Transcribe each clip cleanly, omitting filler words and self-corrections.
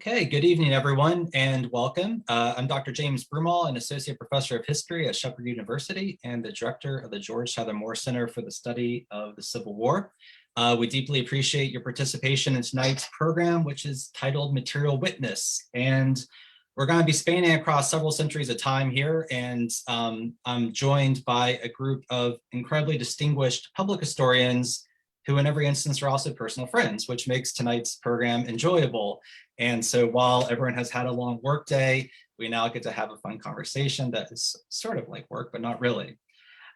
Okay, good evening, everyone, and welcome. I'm Dr. James Broomall, an Associate Professor of History at Shepherd University and the Director of the George Heather Moore Center for the Study of the Civil War. We deeply appreciate your participation in tonight's program, which is titled Material Witness. And we're going to be spanning across several centuries of time here, and I'm joined by a group of incredibly distinguished public historians who in every instance are also personal friends, which makes tonight's program enjoyable. And so while everyone has had a long work day, we now get to have a fun conversation that is sort of like work, but not really.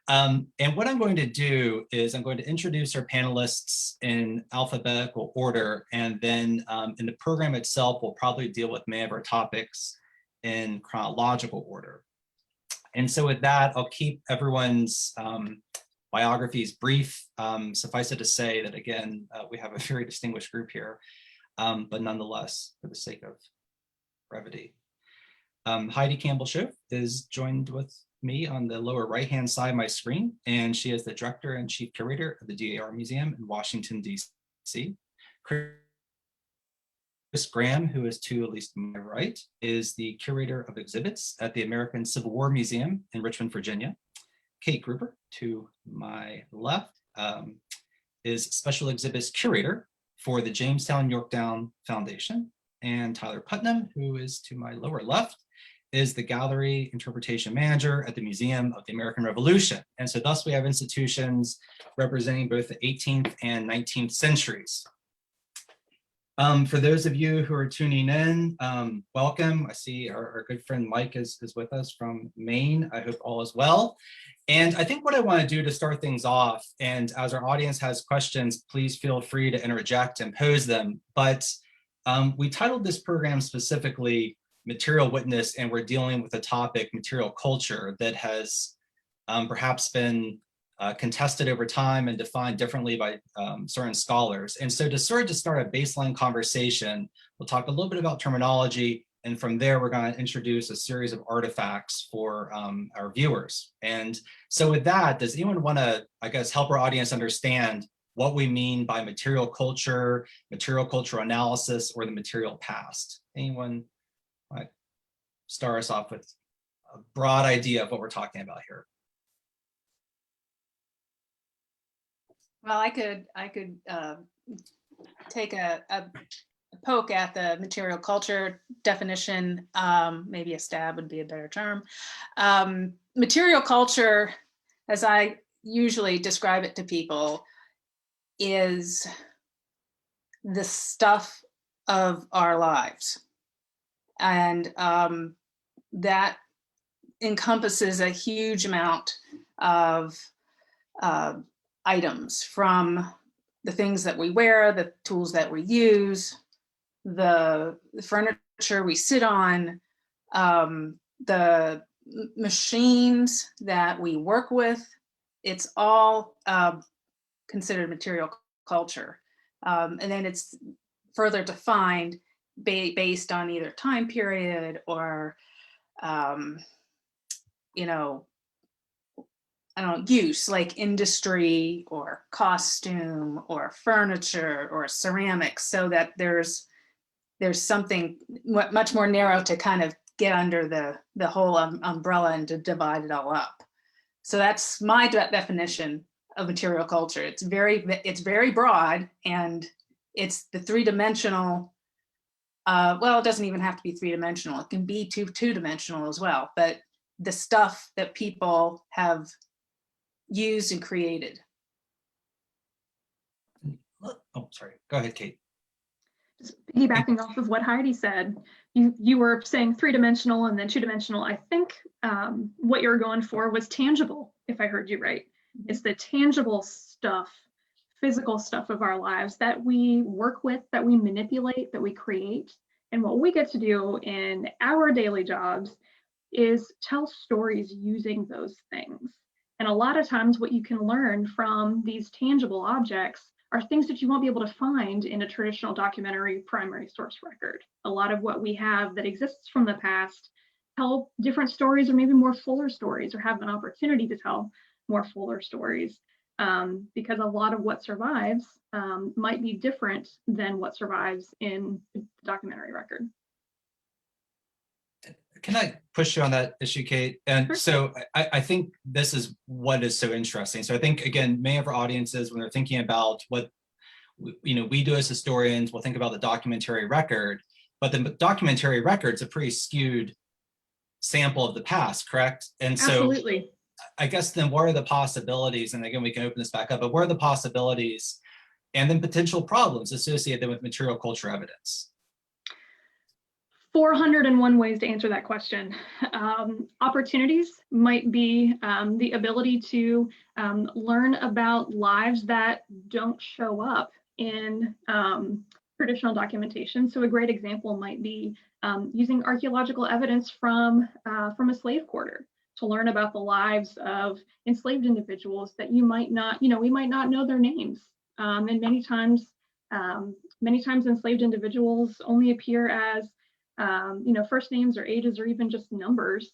And what I'm going to do is I'm going to introduce our panelists in alphabetical order, and then in the program itself, we'll probably deal with many of our topics in chronological order. And so with that, I'll keep everyone's biographies brief. Suffice it to say that, again, we have a very distinguished group here, but nonetheless, for the sake of brevity. Heidi Campbell-Shoaf is joined with me on the lower right-hand side of my screen, and she is the Director and Chief Curator of the DAR Museum in Washington, D.C. Chris Graham, who is to at least my right, is the Curator of Exhibits at the American Civil War Museum in Richmond, Virginia. Kate Gruber, to my left, is Special Exhibits Curator for the Jamestown-Yorktown Foundation. And Tyler Putnam, who is to my lower left, is the Gallery Interpretation Manger at the Museum of the American Revolution. And so thus we have institutions representing both the 18th and 19th centuries. For those of you who are tuning in, welcome. I see our good friend Mike is with us from Maine. I hope all is well. And I think what I want to do to start things off, and as our audience has questions, please feel free to interject and pose them. But we titled this program specifically Material Witness, and we're dealing with a topic, material culture, that has perhaps been contested over time and defined differently by certain scholars. And so to start a baseline conversation, we'll talk a little bit about terminology, and from there we're going to introduce a series of artifacts for our viewers. And so with that, does anyone want to, I guess, help our audience understand what we mean by material culture, material cultural analysis, or the material past? Anyone want to start us off with a broad idea of what we're talking about here? Well, I could take a poke at the material culture definition. Maybe a stab would be a better term. Material culture, as I usually describe it to people, is the stuff of our lives. And that encompasses a huge amount of items, from the things that we wear, the tools that we use, the furniture we sit on, the machines that we work with. It's all considered material culture. And then it's further defined based on either time period or, use, like industry or costume or furniture or ceramics, so that there's something much more narrow to kind of get under the whole umbrella and to divide it all up. So that's my definition of material culture. It's very broad, and it's the three-dimensional. Well, it doesn't even have to be three-dimensional. It can be two-dimensional as well, but the stuff that people have used and created. Oh, sorry. Go ahead, Kate. Just piggybacking off of what Heidi said, you were saying three-dimensional and then two-dimensional. I think what you were going for was tangible, if I heard you right. It's the tangible stuff, physical stuff of our lives that we work with, that we manipulate, that we create. And what we get to do in our daily jobs is tell stories using those things. And a lot of times what you can learn from these tangible objects are things that you won't be able to find in a traditional documentary primary source record. A lot of what we have that exists from the past tell different stories, or maybe more fuller stories, or have an opportunity to tell more fuller stories, because a lot of what survives might be different than what survives in the documentary record. Can I push you on that issue, Kate? And Sure. so I think this is what is so interesting. So I think, again, many of our audiences, when they're thinking about what we do as historians, we'll think about the documentary record, but the documentary record's a pretty skewed sample of the past, correct? And so Absolutely. I guess then what are the possibilities? And again, we can open this back up, but what are the possibilities and then potential problems associated with material culture evidence? 401 ways to answer that question. Opportunities might be the ability to learn about lives that don't show up in traditional documentation. So a great example might be using archaeological evidence from a slave quarter to learn about the lives of enslaved individuals that you might not, we might not know their names. And many times enslaved individuals only appear as first names or ages or even just numbers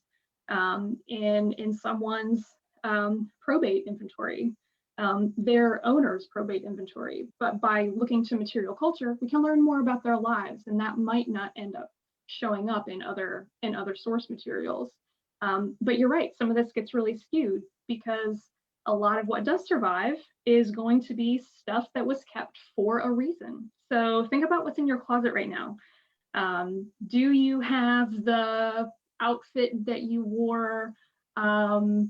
in someone's probate inventory, their owner's probate inventory. But by looking to material culture, we can learn more about their lives, and that might not end up showing up in other source materials. But you're right, some of this gets really skewed because a lot of what does survive is going to be stuff that was kept for a reason. So think about what's in your closet right now. Do you have the outfit that you wore? Do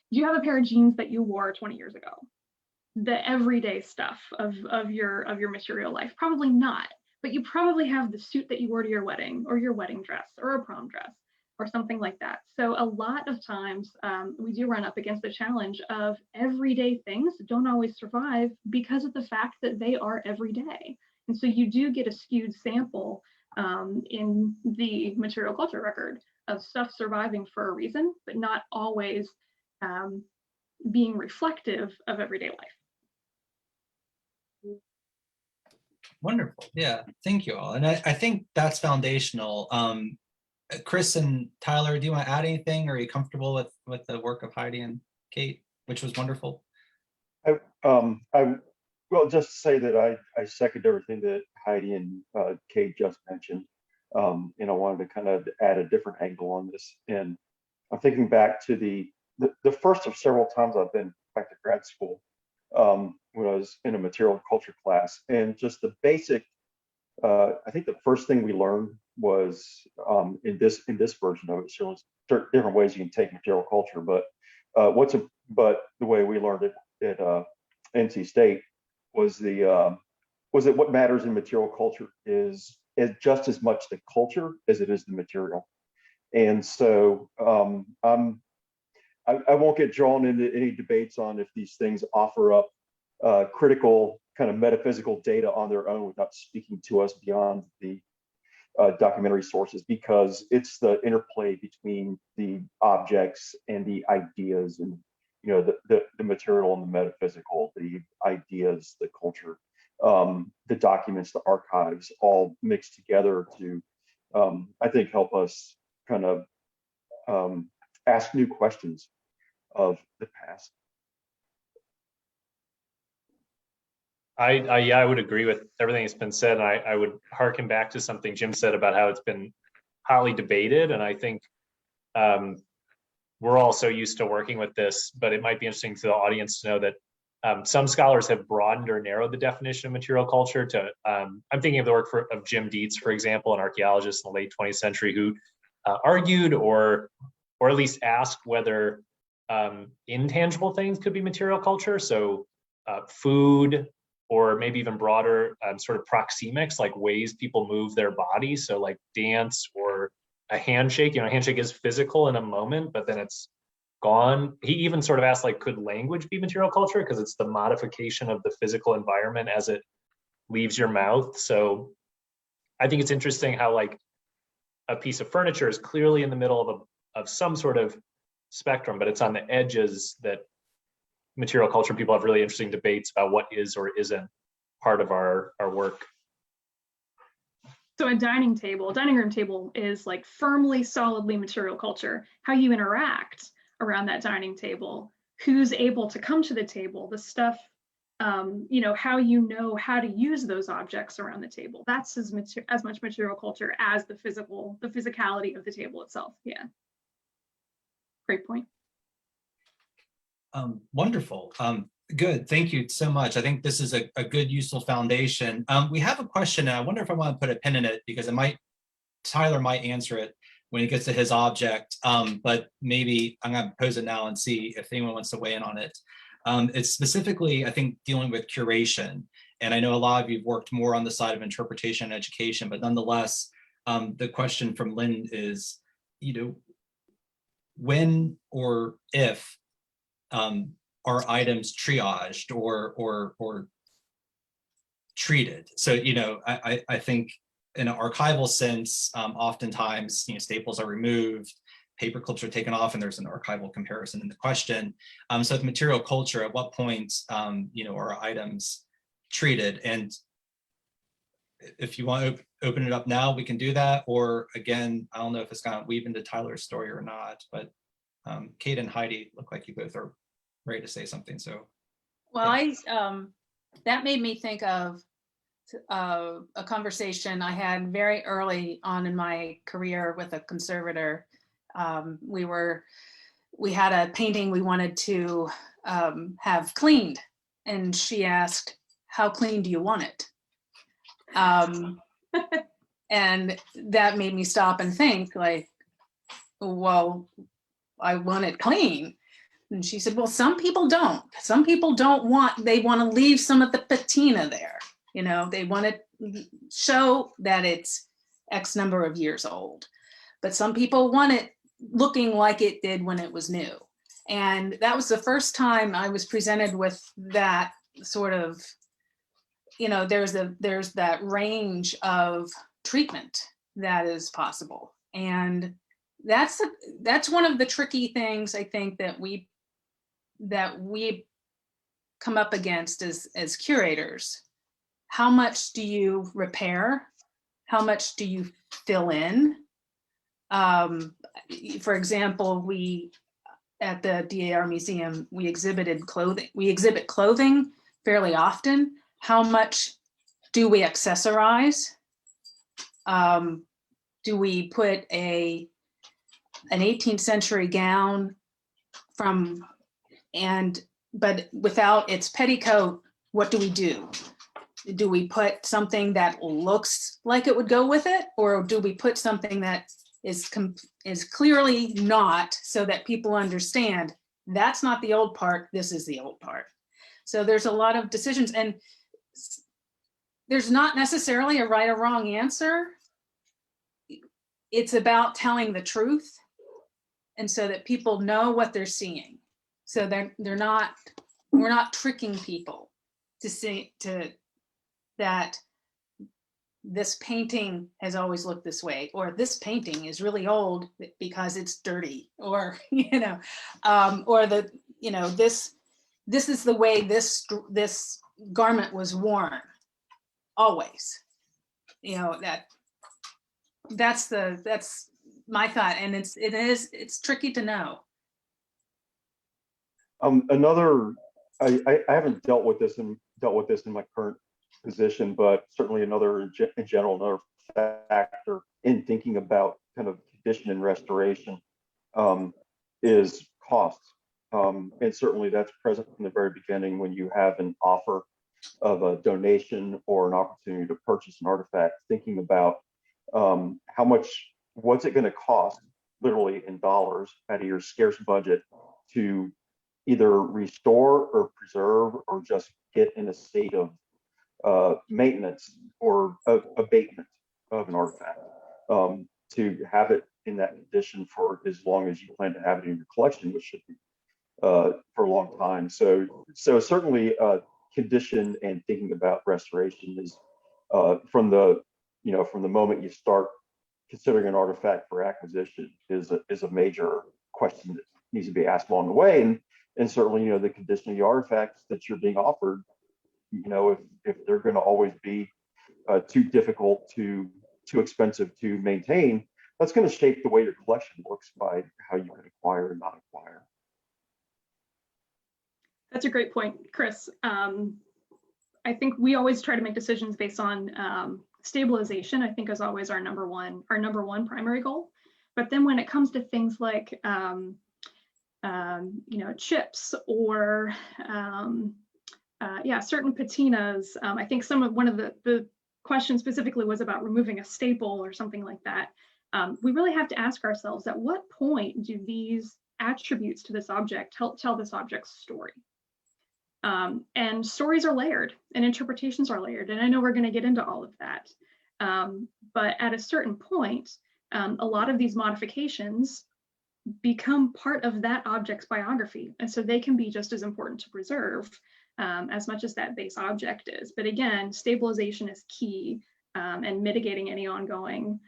you have a pair of jeans that you wore 20 years ago? The everyday stuff of your material life? Probably not, but you probably have the suit that you wore to your wedding or your wedding dress or a prom dress or something like that. So a lot of times we do run up against the challenge of everyday things don't always survive because of the fact that they are everyday. And so you do get a skewed sample in the material culture record of stuff surviving for a reason, but not always being reflective of everyday life. Wonderful. Yeah, thank you all. And I think that's foundational. Chris and Tyler, do you want to add anything? Or are you comfortable with the work of Heidi and Kate, which was wonderful? Well, just to say that I second everything that Heidi and Kate just mentioned. And I wanted to kind of add a different angle on this. And I'm thinking back to the first of several times I've been back to grad school when I was in a material culture class. And just the basic, I think the first thing we learned was in this version of it, so there's different ways you can take material culture, but the way we learned it at NC State was that what matters in material culture is just as much the culture as it is the material. And so I won't get drawn into any debates on if these things offer up critical kind of metaphysical data on their own without speaking to us beyond the documentary sources, because it's the interplay between the objects and the ideas, and the material and the metaphysical, the ideas, the culture, the documents, the archives, all mixed together to, I think, help us kind of ask new questions of the past. I would agree with everything that's been said. And I would harken back to something Jim said about how it's been highly debated. And I think we're all so used to working with this, but it might be interesting to the audience to know that some scholars have broadened or narrowed the definition of material culture to, I'm thinking of the work of Jim Dietz, for example, an archaeologist in the late 20th century who argued or at least asked whether intangible things could be material culture. So food, or maybe even broader sort of proxemics, like ways people move their body. So like dance or a handshake, a handshake is physical in a moment, but then it's gone. He even sort of asked, like, could language be material culture? Because it's the modification of the physical environment as it leaves your mouth. So I think it's interesting how like a piece of furniture is clearly in the middle of some sort of spectrum, but it's on the edges that material culture people have really interesting debates about what is or isn't part of our work. So a dining room table is like firmly, solidly material culture. How you interact around that dining table, who's able to come to the table, the stuff how you know how to use those objects around the table. That's as much material culture as the physicality of the table itself. Yeah. Great point. Wonderful. Good. Thank you so much. I think this is a good, useful foundation. We have a question, and I wonder if I want to put a pin in it because Tyler might answer it when he gets to his object, but maybe I'm going to pose it now and see if anyone wants to weigh in on it. It's specifically, I think, dealing with curation. And I know a lot of you've worked more on the side of interpretation and education, but nonetheless, the question from Lynn is, when or if are items triaged or treated? So, I think in an archival sense, oftentimes, staples are removed, paper clips are taken off, and there's an archival comparison in the question. So with material culture, at what point, are items treated? And if you want to open it up now, we can do that. Or again, I don't know if it's going to weave into Tyler's story or not, but Kate and Heidi look like you both are ready to say something. So, well, yeah. That made me think of a conversation I had very early on in my career with a conservator. We had a painting we wanted to have cleaned, and she asked, "How clean do you want it?" And that made me stop and think, like, well, I want it clean. And she said, well, some people don't. Some people they want to leave some of the patina there. They want to show that it's X number of years old. But some people want it looking like it did when it was new. And that was the first time I was presented with that sort of, there's that range of treatment that is possible. And that's one of the tricky things I think that we come up against as curators. How much do you repair? How much do you fill in? For example, at the DAR Museum, we exhibit clothing fairly often. How much do we accessorize? Do we put an 18th century gown but without its petticoat? What do we do? Do we put something that looks like it would go with it, or do we put something that is clearly not, so that people understand that's not the old part, this is the old part? So there's a lot of decisions, and there's not necessarily a right or wrong answer. It's about telling the truth, and so that people know what they're seeing. So we're not tricking people to say that this painting has always looked this way, or this painting is really old because it's dirty, or or this is the way this garment was worn always. That's my thought, and it's tricky to know. I haven't dealt with this in my current position, but certainly another factor in thinking about kind of condition and restoration is cost. And certainly that's present from the very beginning when you have an offer of a donation or an opportunity to purchase an artifact, thinking about what's it going to cost, literally in dollars, out of your scarce budget to either restore or preserve or just get in a state of maintenance or abatement of an artifact, to have it in that condition for as long as you plan to have it in your collection, which should be for a long time. So certainly condition and thinking about restoration is from the moment you start considering an artifact for acquisition is a major question that needs to be asked along the way. And certainly, the condition of the artifacts that you're being offered, if they're going to always be too difficult, too expensive to maintain, that's going to shape the way your collection looks by how you can acquire and not acquire. That's a great point, Chris. I think we always try to make decisions based on stabilization, I think is always our number one primary goal. But then when it comes to things like, chips or, certain patinas, I think one of the questions specifically was about removing a staple or something like that. We really have to ask ourselves, at what point do these attributes to this object help tell this object's story? And stories are layered and interpretations are layered. And I know we're going to get into all of that. But at a certain point, a lot of these modifications become part of that object's biography. And so they can be just as important to preserve as much as that base object is. But again, stabilization is key and mitigating any ongoing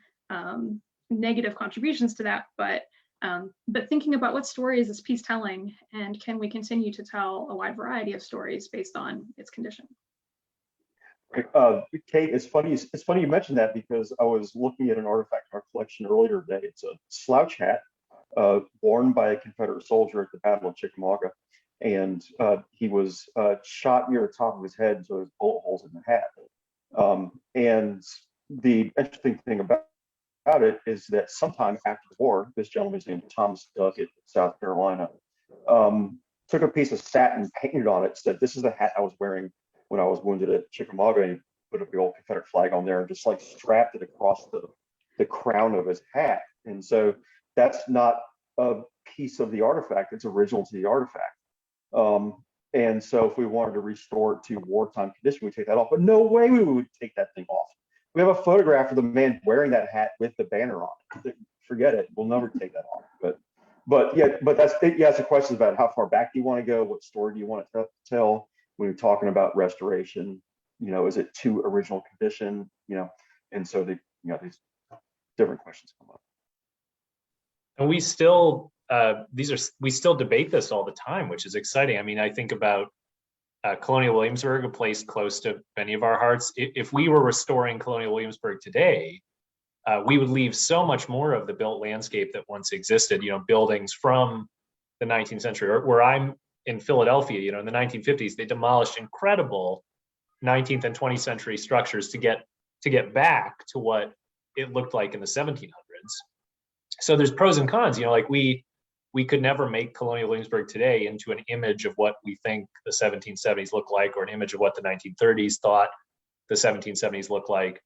negative contributions to that. But thinking about what story is this piece telling, and can we continue to tell a wide variety of stories based on its condition? Kate, it's funny you mentioned that, because I was looking at an artifact in our collection earlier today. It's a slouch hat worn by a Confederate soldier at the Battle of Chickamauga, and he was shot near the top of his head, so there's bullet holes in the hat. And the interesting thing about it is that sometime after the war, this gentleman's named Thomas Duckett, South Carolina, took a piece of satin, painted on it, said, "This is the hat I was wearing when I was wounded at Chickamauga," and he put up the old Confederate flag on there and just like strapped it across the crown of his hat. And so that's not a piece of the artifact, it's original to the artifact. And so if we wanted to restore it to wartime condition, we take that off, but no way we would take that thing off. We have a photograph of the man wearing that hat with the banner on it. Forget it, we'll never take that off. But that's it. You ask the questions about how far back do you want to go, what story do you want to tell when you're talking about restoration. Is it to original condition? And so these different questions come up. And we still we still debate this all the time, which is exciting. I mean, I think about Colonial Williamsburg, a place close to many of our hearts. If we were restoring Colonial Williamsburg today, we would leave so much more of the built landscape that once existed. Buildings from the 19th century, or where I'm in Philadelphia, in the 1950s, they demolished incredible 19th and 20th century structures to get back to what it looked like in the 1700s. So there's pros and cons. Like we could never make Colonial Williamsburg today into an image of what we think the 1770s looked like, or an image of what the 1930s thought the 1770s looked like.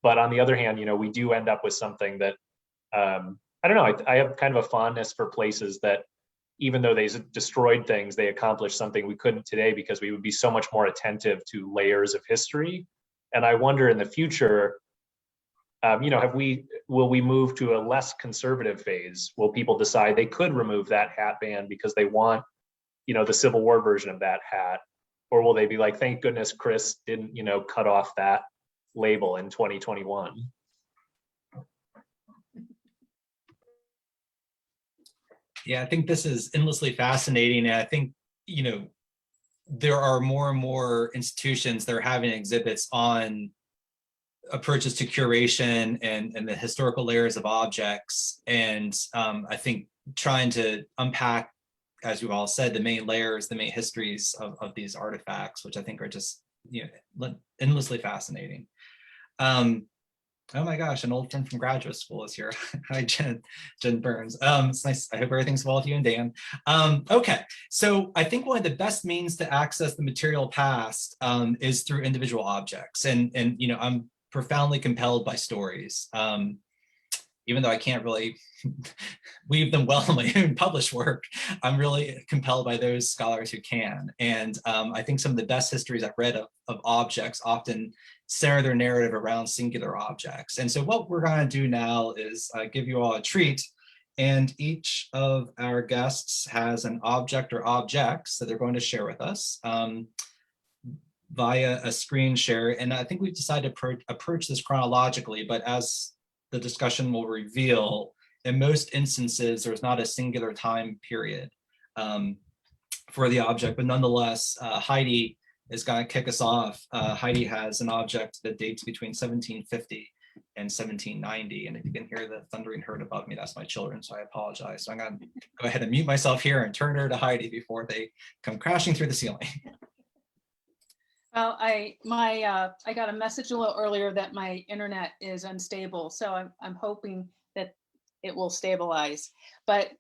But on the other hand, we do end up with something that I don't know. I have kind of a fondness for places that, even though they destroyed things, they accomplished something we couldn't today, because we would be so much more attentive to layers of history. And I wonder in the future, will we move to a less conservative phase? Will people decide they could remove that hat band because they want, the Civil War version of that hat? Or will they be like, thank goodness Chris didn't, cut off that label in 2021? Yeah, I think this is endlessly fascinating. And I think, there are more and more institutions that are having exhibits on approaches to curation and the historical layers of objects. And I think trying to unpack, as you all said, the main layers, the main histories of these artifacts, which I think are just, endlessly fascinating. Oh my gosh, an old friend from graduate school is here. Hi, Jen Burns. It's nice. I hope everything's well with you and Dan. Okay, so I think one of the best means to access the material past is through individual objects. And I'm profoundly compelled by stories. Even though I can't really weave them well in my own published work, I'm really compelled by those scholars who can. And I think some of the best histories I've read of objects often center their narrative around singular objects. And so what we're going to do now is give you all a treat. And each of our guests has an object or objects that they're going to share with us via a screen share. And I think we've decided to approach this chronologically, but as the discussion will reveal, in most instances, there's not a singular time period for the object, but nonetheless, Heidi is going to kick us off. Heidi has an object that dates between 1750 and 1790. And if you can hear the thundering herd above me, that's my children, so I apologize. So I'm going to go ahead and mute myself here and turn her to Heidi before they come crashing through the ceiling. Well, I got a message a little earlier that my internet is unstable, so I'm hoping that it will stabilize. But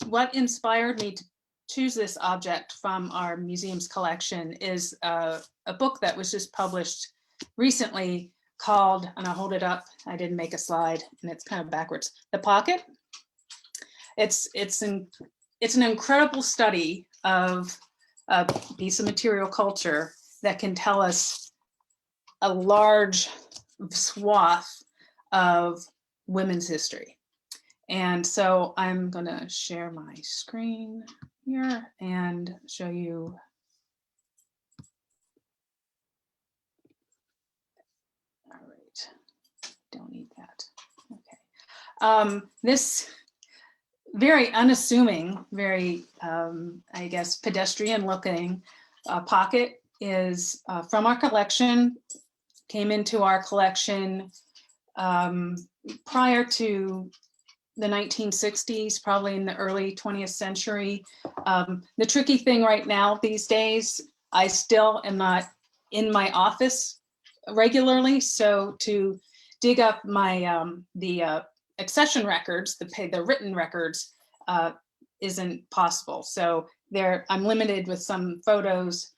what inspired me to choose this object from our museum's collection is a book that was just published recently called, and I'll hold it up, I didn't make a slide and it's kind of backwards, The Pocket. It's an incredible study of a piece of material culture that can tell us a large swath of women's history. And so I'm gonna share my screen here and show you. All right, don't need that, okay. This very unassuming, very, I guess, pedestrian looking pocket is from our collection, came into our collection prior to the 1960s, probably in the early 20th century. The tricky thing right now these days, I still am not in my office regularly, so to dig up my the accession records, the written records, isn't possible. So I'm limited with some photos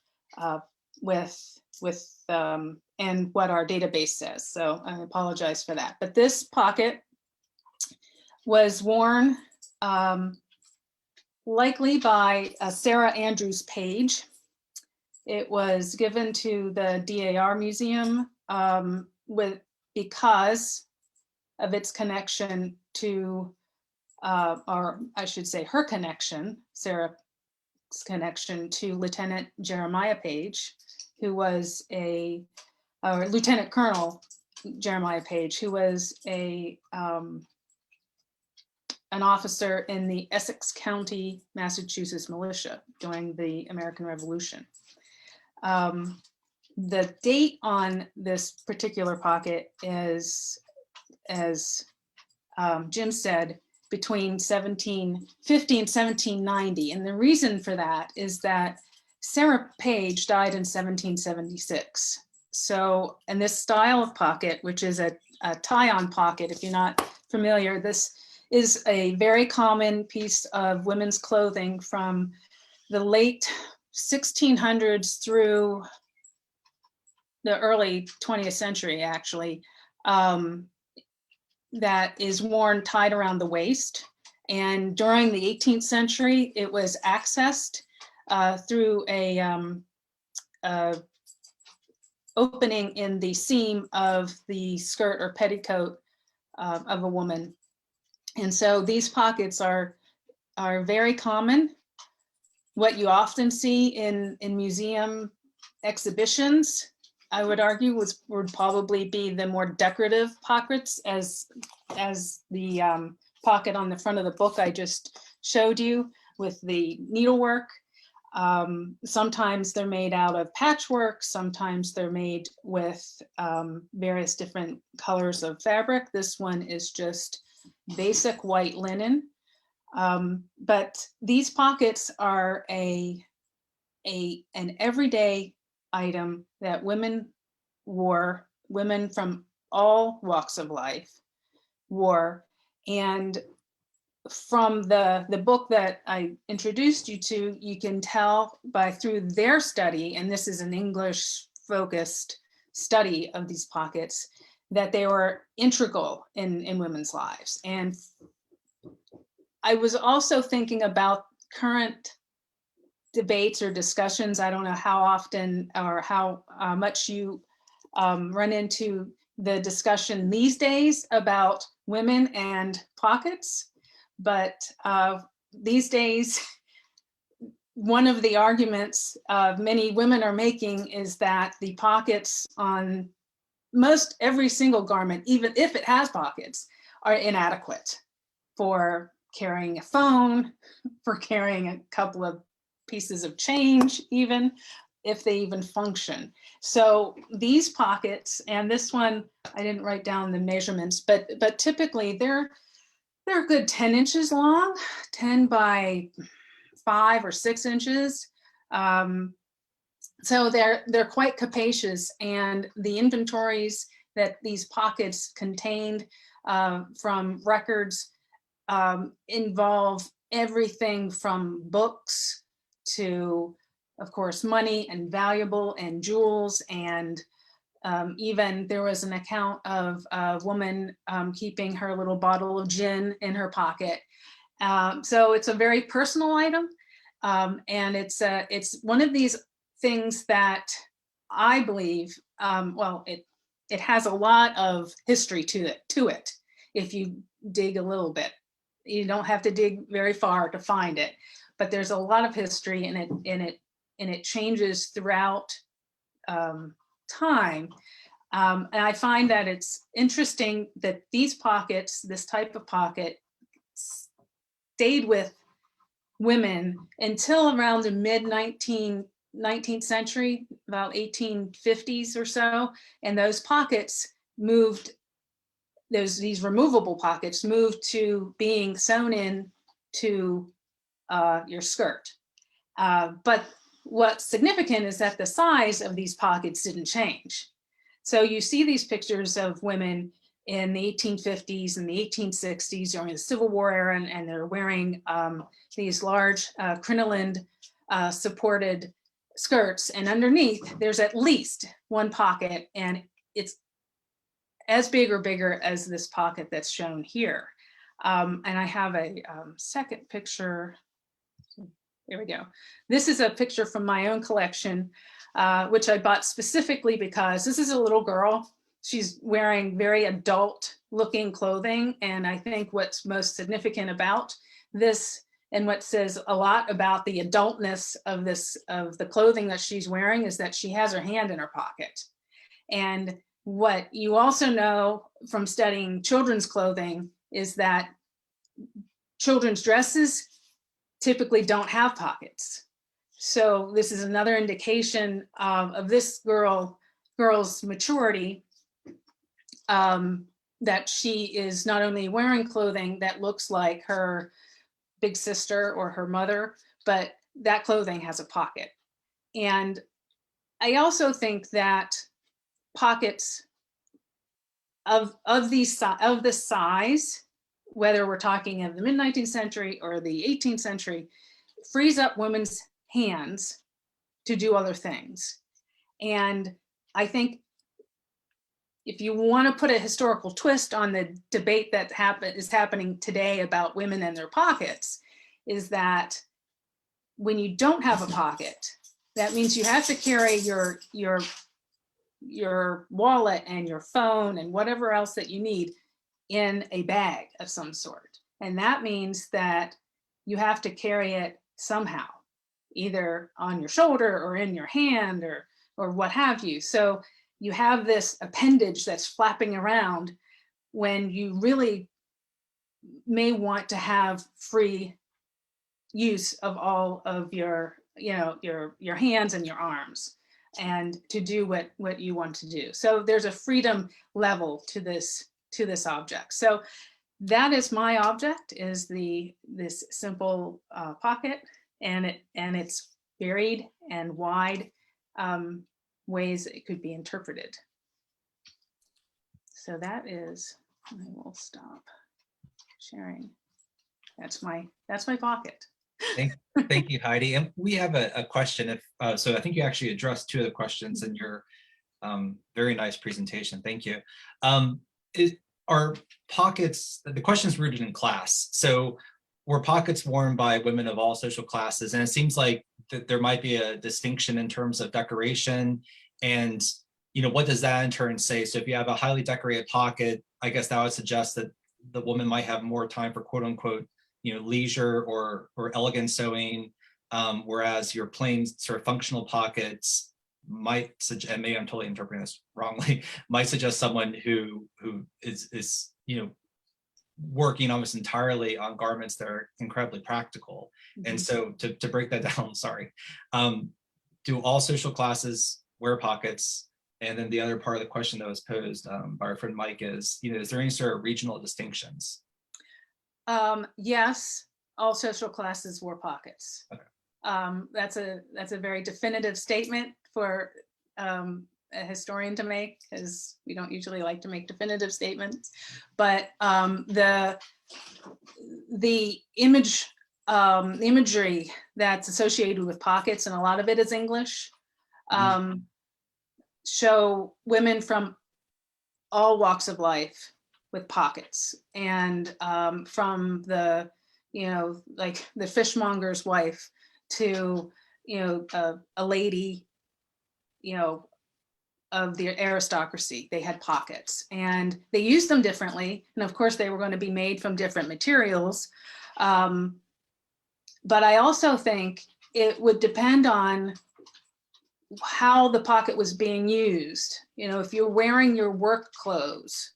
and what our database says. So I apologize for that. But this pocket was worn likely by Sarah Andrews Page. It was given to the DAR Museum because of its connection to, or I should say her connection, Sarah's connection to Lieutenant Jeremiah Page, who was or Lieutenant Colonel Jeremiah Page, who was an officer in the Essex County, Massachusetts militia during the American Revolution. The date on this particular pocket is, as Jim said, between 1750 and 1790. And the reason for that is that Sarah Page died in 1776. So, and this style of pocket, which is a tie-on pocket, if you're not familiar, this is a very common piece of women's clothing from the late 1600s through the early 20th century, actually, that is worn tied around the waist. And during the 18th century, it was accessed through a opening in the seam of the skirt or petticoat of a woman. And so these pockets are very common. What you often see in museum exhibitions, I would argue, would probably be the more decorative pockets, as the pocket on the front of the book I just showed you with the needlework. Sometimes they're made out of patchwork, sometimes they're made with various different colors of fabric. This one is just basic white linen. But these pockets are an everyday item that women wore, women from all walks of life wore. And from the book that I introduced you to, you can tell through their study, and this is an English focused study of these pockets, that they were integral in women's lives. And I was also thinking about current debates or discussions. I don't know how often or how much you run into the discussion these days about women and pockets, but these days, one of the arguments many women are making is that the pockets on most every single garment, even if it has pockets, are inadequate for carrying a phone, for carrying a couple of pieces of change, even if they even function. So these pockets, and this one, I didn't write down the measurements, but typically they're a good 10 inches long, 10 by 5 or 6 inches. So they're quite capacious, and the inventories that these pockets contained from records involve everything from books to, of course, money and valuable and jewels, and even there was an account of a woman keeping her little bottle of gin in her pocket. So it's a very personal item, and it's one of these things that I believe, well, it has a lot of history to it. If you dig a little bit, you don't have to dig very far to find it, but there's a lot of history and it changes throughout time. And I find that it's interesting that these pockets, this type of pocket, stayed with women until around the mid 19th century, about 1850s or so. And those pockets moved, these removable pockets moved to being sewn in to your skirt. But what's significant is that the size of these pockets didn't change. So you see these pictures of women in the 1850s and the 1860s during the Civil War era, and they're wearing these large crinoline supported skirts, and underneath there's at least one pocket, and it's as big or bigger as this pocket that's shown here. And I have a second picture. There we go. This is a picture from my own collection, which I bought specifically because this is a little girl. She's wearing very adult looking clothing. And I think what's most significant about this, and what says a lot about the adultness of the clothing that she's wearing, is that she has her hand in her pocket. And what you also know from studying children's clothing is that children's dresses typically don't have pockets. So this is another indication of this girl's maturity, that she is not only wearing clothing that looks like her big sister or her mother, but that clothing has a pocket. And I also think that pockets of this size, whether we're talking of the mid 19th century or the 18th century, frees up women's hands to do other things. And I think if you want to put a historical twist on the debate that is happening today about women and their pockets, is that when you don't have a pocket, that means you have to carry your wallet and your phone and whatever else that you need in a bag of some sort. And that means that you have to carry it somehow, either on your shoulder or in your hand or what have you. So you have this appendage that's flapping around when you really may want to have free use of all of your hands and your arms, and to do what you want to do. So there's a freedom level to this object. So that is my object, is this simple pocket, and it's varied and wide ways it could be interpreted. So that is, I will stop sharing. That's my pocket. Thank you, Heidi. And we have a question. So I think you actually addressed two of the questions in your very nice presentation. Thank you. Are pockets, the question is rooted in class. So were pockets worn by women of all social classes? And it seems like that there might be a distinction in terms of decoration. And what does that in turn say? So if you have a highly decorated pocket, I guess that would suggest that the woman might have more time for quote unquote leisure or elegant sewing, whereas your plain sort of functional pockets might suggest, and maybe I'm totally interpreting this wrongly, might suggest someone who is working almost entirely on garments that are incredibly practical. Mm-hmm. And so to break that down, sorry, do all social classes wear pockets? And then the other part of the question that was posed by our friend Mike is, is there any sort of regional distinctions? Yes, all social classes wore pockets. Okay. That's a very definitive statement for a historian to make, because we don't usually like to make definitive statements. But the imagery that's associated with pockets, and a lot of it is English, show women from all walks of life with pockets, and from the, like the fishmonger's wife to, a lady, of the aristocracy. They had pockets, and they used them differently. And of course they were going to be made from different materials. But I also think it would depend on how the pocket was being used. If you're wearing your work clothes,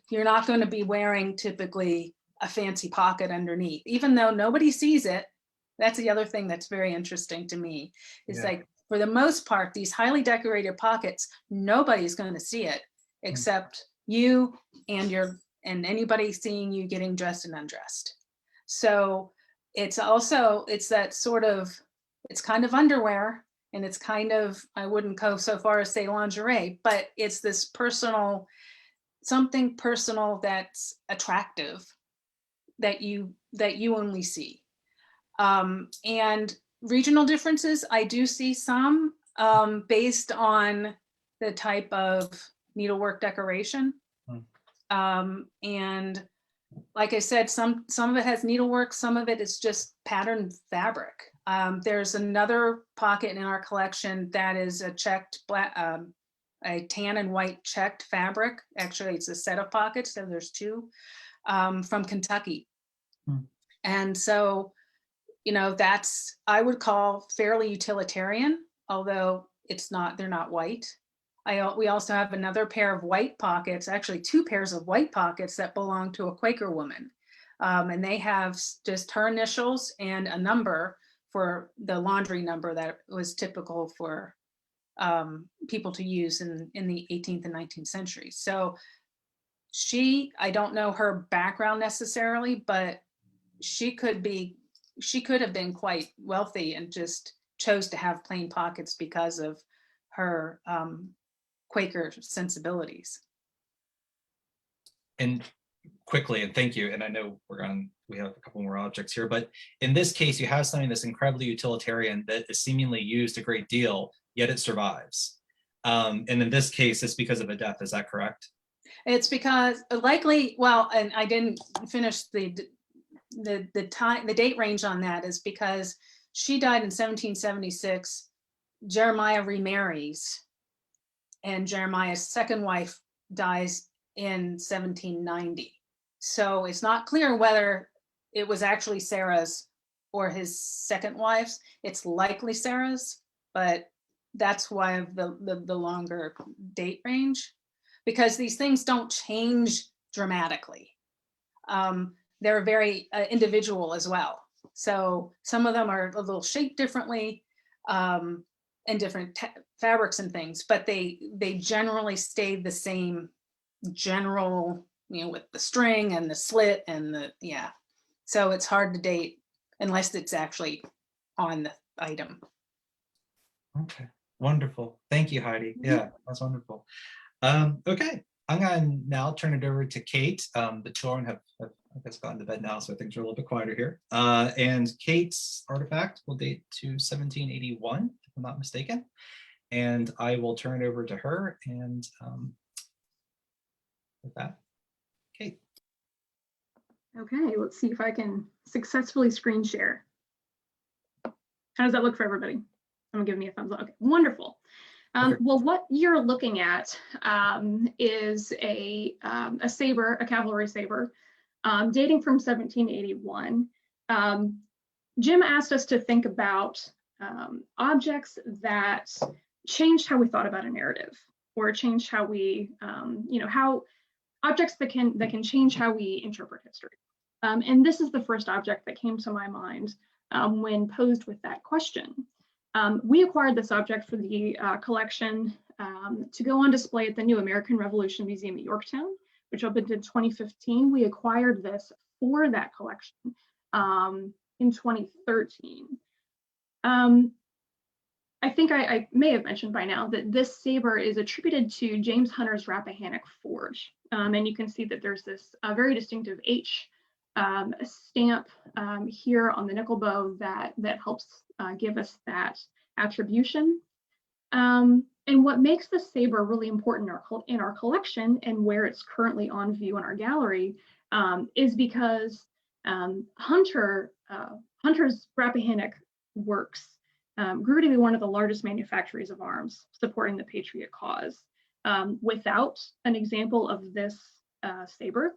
you're not going to be wearing typically a fancy pocket underneath, even though nobody sees it. That's the other thing that's very interesting to me, is like, for the most part, these highly decorated pockets, nobody's going to see it except you and anybody seeing you getting dressed and undressed. So it's that sort of, it's kind of underwear, and it's kind of, I wouldn't go so far as say lingerie, but it's this personal, something personal that's attractive that you only see. And regional differences, I do see some based on the type of needlework decoration. And like I said, some of it has needlework, some of it is just patterned fabric. There's another pocket in our collection that is a checked black, a tan and white checked fabric. Actually, it's a set of pockets, so there's two, from Kentucky. And so, that's, I would call fairly utilitarian, although they're not white. We also have another pair of white pockets, actually two pairs of white pockets that belong to a Quaker woman. And they have just her initials and a number for the laundry number that was typical for people to use in the 18th and 19th centuries. So I don't know her background necessarily, but she could have been quite wealthy and just chose to have plain pockets because of her Quaker sensibilities. And quickly, and thank you, and I know we have a couple more objects here, but in this case, you have something that's incredibly utilitarian that is seemingly used a great deal, yet it survives. And in this case, it's because of a death, is that correct? It's because likely, well, and I didn't finish the date range on that, is because she died in 1776. Jeremiah remarries, and Jeremiah's second wife dies in 1790. So it's not clear whether it was actually Sarah's or his second wife's. It's likely Sarah's, but that's why the longer date range, because these things don't change dramatically. They're very individual as well. So some of them are a little shaped differently, and different fabrics and things, but they generally stay the same general, with the string and the slit and so it's hard to date unless it's actually on the item. Okay, wonderful. Thank you, Heidi. Yeah, that's wonderful. Okay, I'm gonna now turn it over to Kate. The children have I guess gotten to bed now, so things are a little bit quieter here. And Kate's artifact will date to 1781, if I'm not mistaken. And I will turn it over to her. And with that, Kate. Okay, let's see if I can successfully screen share. How does that look for everybody? Someone give me a thumbs up. Okay, wonderful. Well, what you're looking at is a saber, a cavalry saber, dating from 1781. Jim asked us to think about objects that changed how we thought about a narrative, or changed how we, how objects that can change how we interpret history. And this is the first object that came to my mind when posed with that question. We acquired this object for the collection to go on display at the new American Revolution Museum at Yorktown, which opened in 2015. We acquired this for that collection in 2013. I think I may have mentioned by now that this saber is attributed to James Hunter's Rappahannock Forge. And you can see that there's this very distinctive H stamp here on the nickel bow that helps give us that attribution. And what makes the saber really important in our collection and where it's currently on view in our gallery is because Hunter's Rappahannock works grew to be one of the largest manufactories of arms supporting the Patriot cause. Without an example of this saber,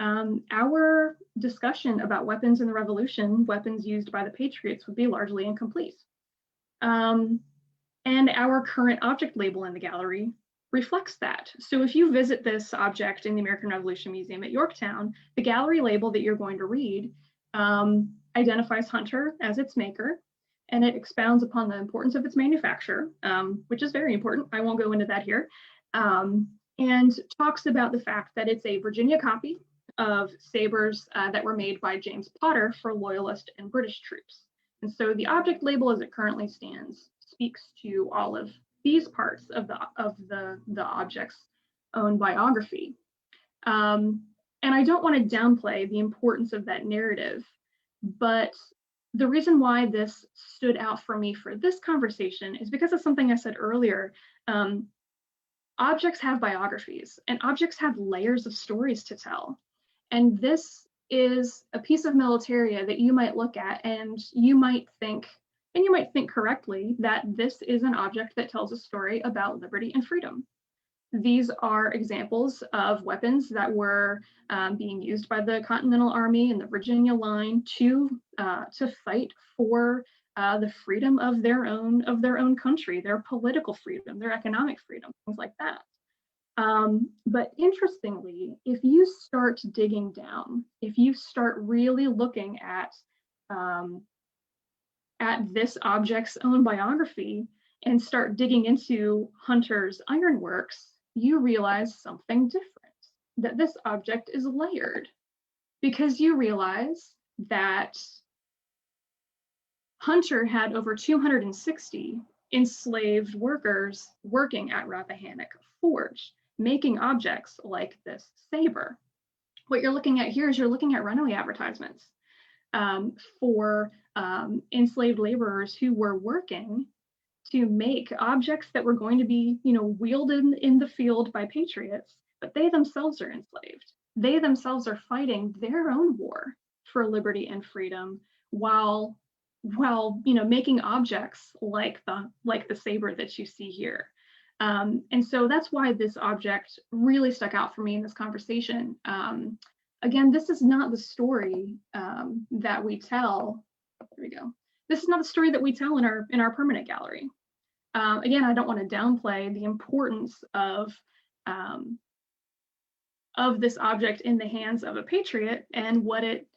our discussion about weapons in the Revolution, weapons used by the Patriots, would be largely incomplete. And our current object label in the gallery reflects that. So if you visit this object in the American Revolution Museum at Yorktown, the gallery label that you're going to read identifies Hunter as its maker, and it expounds upon the importance of its manufacture, which is very important. I won't go into that here, and talks about the fact that it's a Virginia copy of sabers that were made by James Potter for Loyalist and British troops. And so the object label as it currently stands speaks to all of these parts of the object's own biography. And I don't want to downplay the importance of that narrative, but the reason why this stood out for me for this conversation is because of something I said earlier. Objects have biographies, and objects have layers of stories to tell. And this is a piece of militaria that you might look at and you might think correctly, that this is an object that tells a story about liberty and freedom. These are examples of weapons that were being used by the Continental Army and the Virginia Line to fight for the freedom of their own country, their political freedom, their economic freedom, things like that. But interestingly, if you start digging down, if you start really looking at this object's own biography and start digging into Hunter's ironworks, you realize something different, that this object is layered, because you realize that Hunter had over 260 enslaved workers working at Rappahannock Forge, making objects like this saber. What you're looking at here is you're looking at runaway advertisements for enslaved laborers who were working to make objects that were going to be, wielded in the field by patriots, but they themselves are enslaved. They themselves are fighting their own war for liberty and freedom while making objects like the saber that you see here. And so that's why this object really stuck out for me in this conversation. Again, this is not the story that we tell. There we go. This is not the story that we tell in our permanent gallery. Again, I don't want to downplay the importance of this object in the hands of a patriot and what it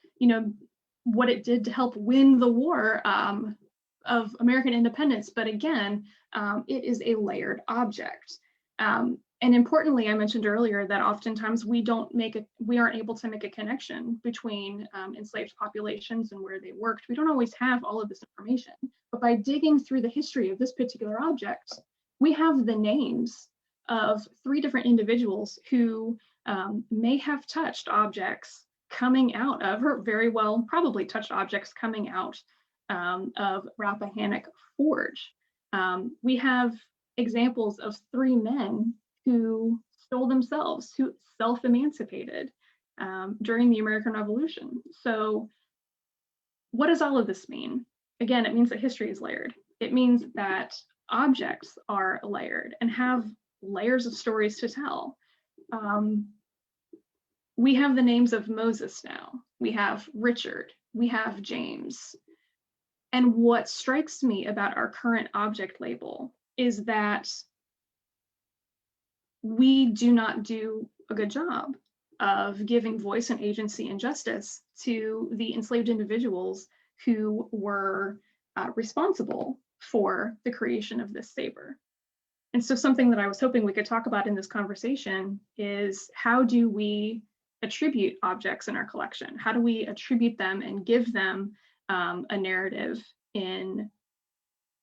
did to help win the war of American independence. But again, it is a layered object. And importantly, I mentioned earlier that oftentimes we aren't able to make a connection between enslaved populations and where they worked. We don't always have all of this information, but by digging through the history of this particular object, we have the names of 3 different individuals who may have touched objects coming out of, or very well probably touched objects coming out of Rappahannock Forge. We have examples of 3 men who stole themselves, who self-emancipated during the American Revolution. So what does all of this mean? Again, it means that history is layered. It means that objects are layered and have layers of stories to tell. We have the names of Moses now. We have Richard. We have James. And what strikes me about our current object label is that we do not do a good job of giving voice and agency and justice to the enslaved individuals who were responsible for the creation of this saber. And so something that I was hoping we could talk about in this conversation is, how do we attribute objects in our collection? How do we attribute them and give them a narrative in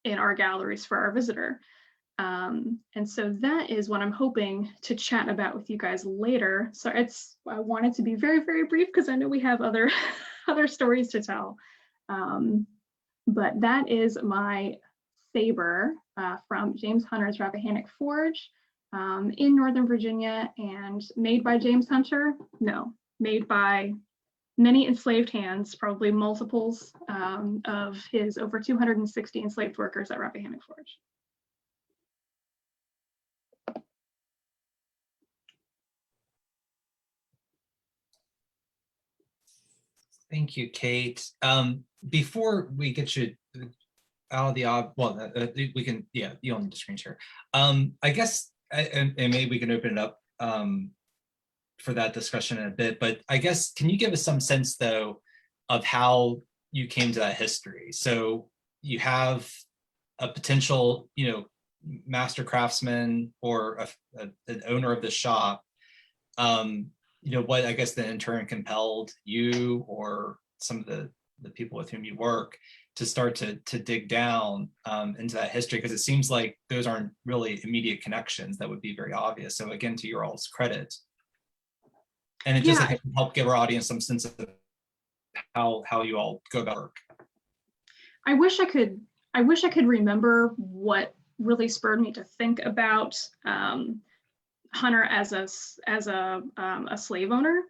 in our galleries for our visitor. And so that is what I'm hoping to chat about with you guys later. So I wanted to be very, very brief because I know we have other other stories to tell. But that is my saber from James Hunter's Rappahannock Forge in Northern Virginia, and made by James Hunter? No, made by many enslaved hands, probably multiples of his over 260 enslaved workers at Rappahannock Forge. Thank you, Kate. Before we get you out of the we can, yeah, you don't need to screen share. I guess, and maybe we can open it up for that discussion in a bit, but I guess, can you give us some sense though of how you came to that history? So you have a potential, master craftsman or an owner of the shop. What I guess then in turn compelled you or some of the people with whom you work to start to dig down into that history, because it seems like those aren't really immediate connections that would be very obvious. So again, to your all's credit. And it just, I think, help give our audience some sense of how you all go about work. I wish I could remember what really spurred me to think about Hunter as a slave owner,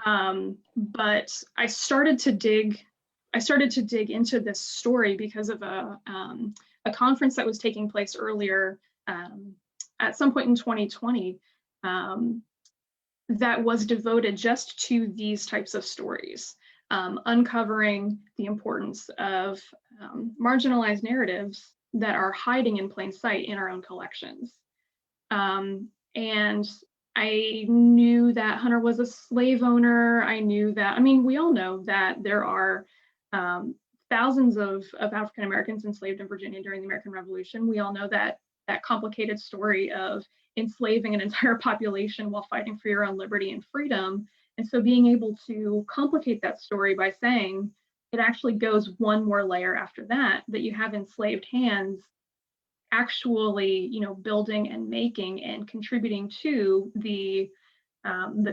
but I started to dig into this story because of a conference that was taking place earlier at some point in 2020 that was devoted just to these types of stories, uncovering the importance of marginalized narratives that are hiding in plain sight in our own collections. And I knew that Hunter was a slave owner. I knew that, we all know that there are thousands of African Americans enslaved in Virginia during the American Revolution. We all know that complicated story of enslaving an entire population while fighting for your own liberty and freedom. And so being able to complicate that story by saying it actually goes one more layer after that you have enslaved hands actually, building and making and contributing to the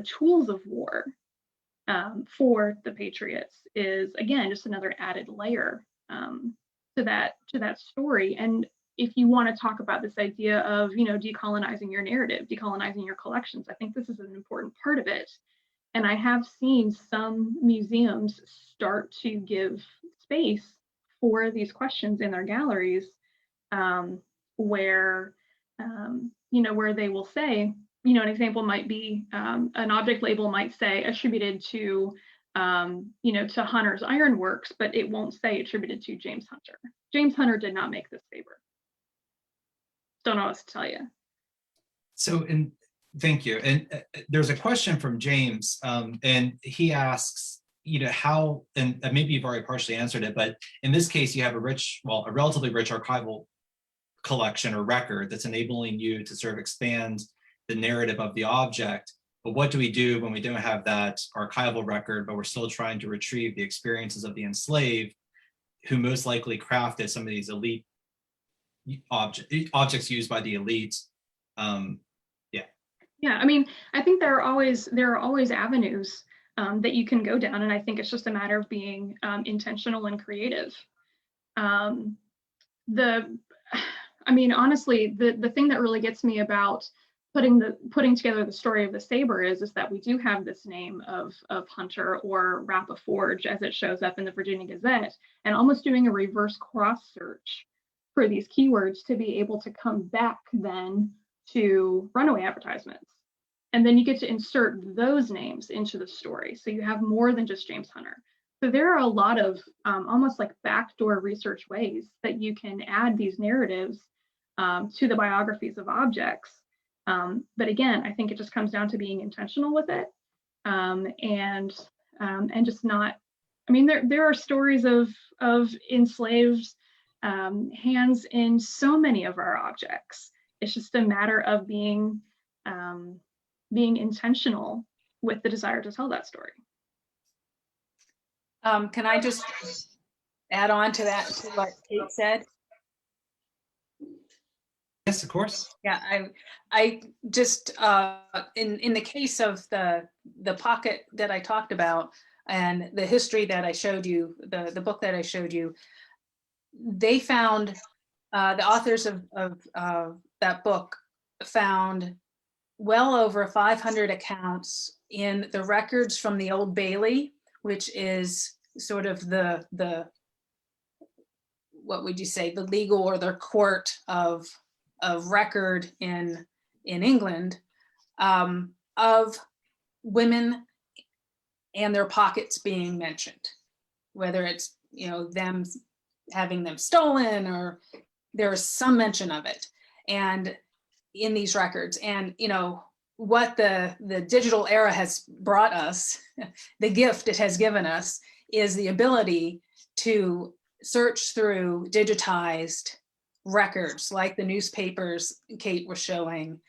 tools of war for the Patriots is, again, just another added layer to that story. And if you want to talk about this idea of, decolonizing your narrative, decolonizing your collections, I think this is an important part of it. And I have seen some museums start to give space for these questions in their galleries, where they will say, an example might be an object label might say attributed to, to Hunter's ironworks, but it won't say attributed to James Hunter. James Hunter did not make this saber. Don't know what to tell you. So, thank you. And there's a question from James, and he asks, how, and maybe you've already partially answered it, but in this case, you have a relatively rich archival collection or record that's enabling you to sort of expand the narrative of the object. But what do we do when we don't have that archival record, but we're still trying to retrieve the experiences of the enslaved who most likely crafted some of these elite objects used by the elite? Yeah, I think there are always avenues that you can go down, and I think it's just a matter of being intentional and creative. Honestly, the thing that really gets me about putting together the story of the saber is that we do have this name of Hunter or Rappa Forge as it shows up in the Virginia Gazette, and almost doing a reverse cross search for these keywords to be able to come back then to runaway advertisements. And then you get to insert those names into the story. So you have more than just James Hunter. So there are a lot of almost like backdoor research ways that you can add these narratives to the biographies of objects. But again, I think it just comes down to being intentional with it and just not, there are stories of enslaved hands in so many of our objects. It's just a matter of being intentional with the desire to tell that story. Can I just add on to that, to what Kate said? Yes, of course. Yeah, I just in the case of the pocket that I talked about and the history that I showed you, the book that I showed you, they found the authors of that book found well over 500 accounts in the records from the Old Bailey, which is sort of the what would you say, the legal or the court of record in England, of women and their pockets being mentioned, whether it's, you know, them having them stolen, or there's some mention of it, and in these records. And you know what the digital era has brought us, the gift it has given us, is the ability to search through digitized records like the newspapers Kate was showing,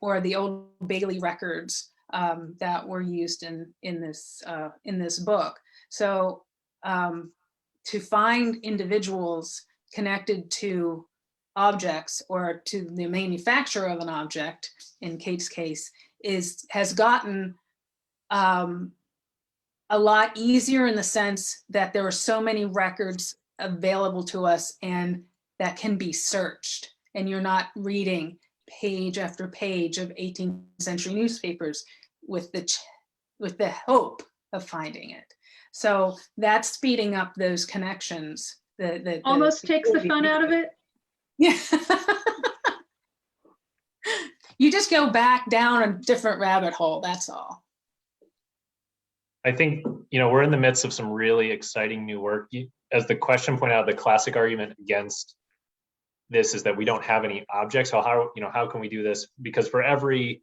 or the Old Bailey records that were used in this book. So to find individuals connected to objects or to the manufacture of an object, in Kate's case, has gotten a lot easier in the sense that there are so many records available to us and that can be searched, and you're not reading page after page of 18th century newspapers with the hope of finding it. So that's speeding up those connections. Almost takes the fun out of it. Yeah. You just go back down a different rabbit hole, that's all. I think, you know, we're in the midst of some really exciting new work. As the question pointed out, the classic argument against this is that we don't have any objects. So how can we do this? Because for every,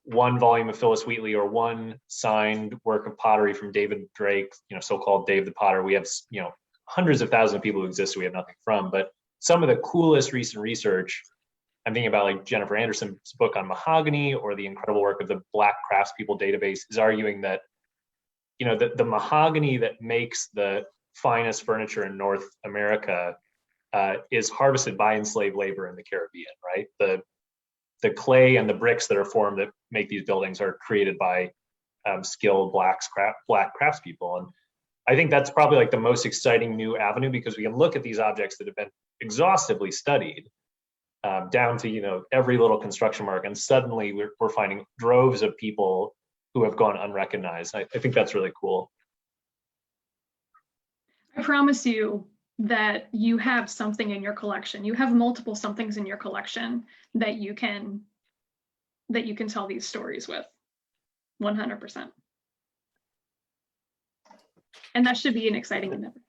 one volume of Phyllis Wheatley or one signed work of pottery from David Drake, so-called Dave the Potter, we have, hundreds of thousands of people who exist who we have nothing from. But some of the coolest recent research, I'm thinking about like Jennifer Anderson's book on mahogany, or the incredible work of the Black Craftspeople database, is arguing that, the mahogany that makes the finest furniture in North America is harvested by enslaved labor in the Caribbean, right? The clay and the bricks that are formed that make these buildings are created by skilled Black craftspeople. And I think that's probably like the most exciting new avenue, because we can look at these objects that have been exhaustively studied, down to every little construction mark, and suddenly we're finding droves of people who have gone unrecognized. I think that's really cool. I promise you that you have something in your collection. You have multiple somethings in your collection that you can tell these stories with, 100%. And that should be an exciting endeavor.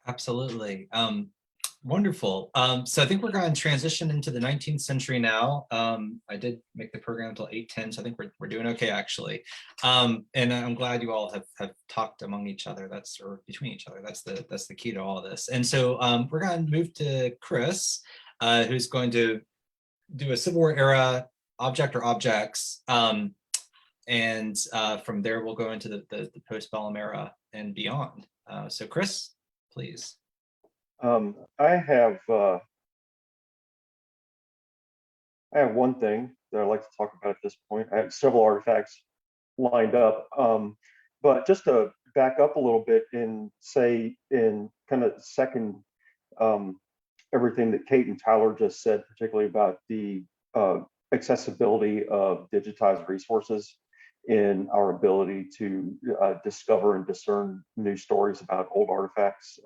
Absolutely. Wonderful. So I think we're going to transition into the 19th century now. I did make the program until 8:10, so I think we're doing okay, actually. And I'm glad you all have talked among each other. Or between each other. That's the key to all of this. And so we're going to move to Chris, who's going to do a Civil War era object or objects. And from there, we'll go into the postbellum era and beyond. So Chris, please. I have one thing that I'd like to talk about at this point. I have several artifacts lined up, but just to back up a little bit and say, in kind of second everything that Kate and Tyler just said, particularly about the accessibility of digitized resources in our ability to discover and discern new stories about old artifacts.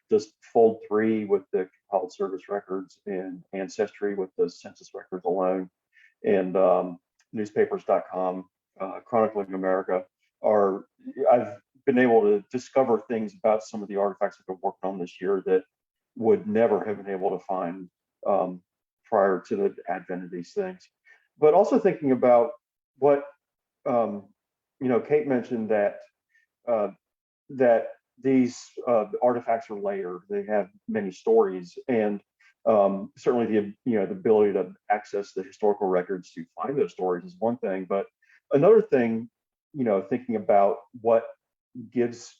Just Fold 3 with the compiled service records, and Ancestry with the census records alone, and newspapers.com, Chronicling America, I've been able to discover things about some of the artifacts I've been working on this year that would never have been able to find prior to the advent of these things. But also thinking about what, Kate mentioned that these artifacts are layered. They have many stories, and certainly the ability to access the historical records to find those stories is one thing. But another thing, thinking about what gives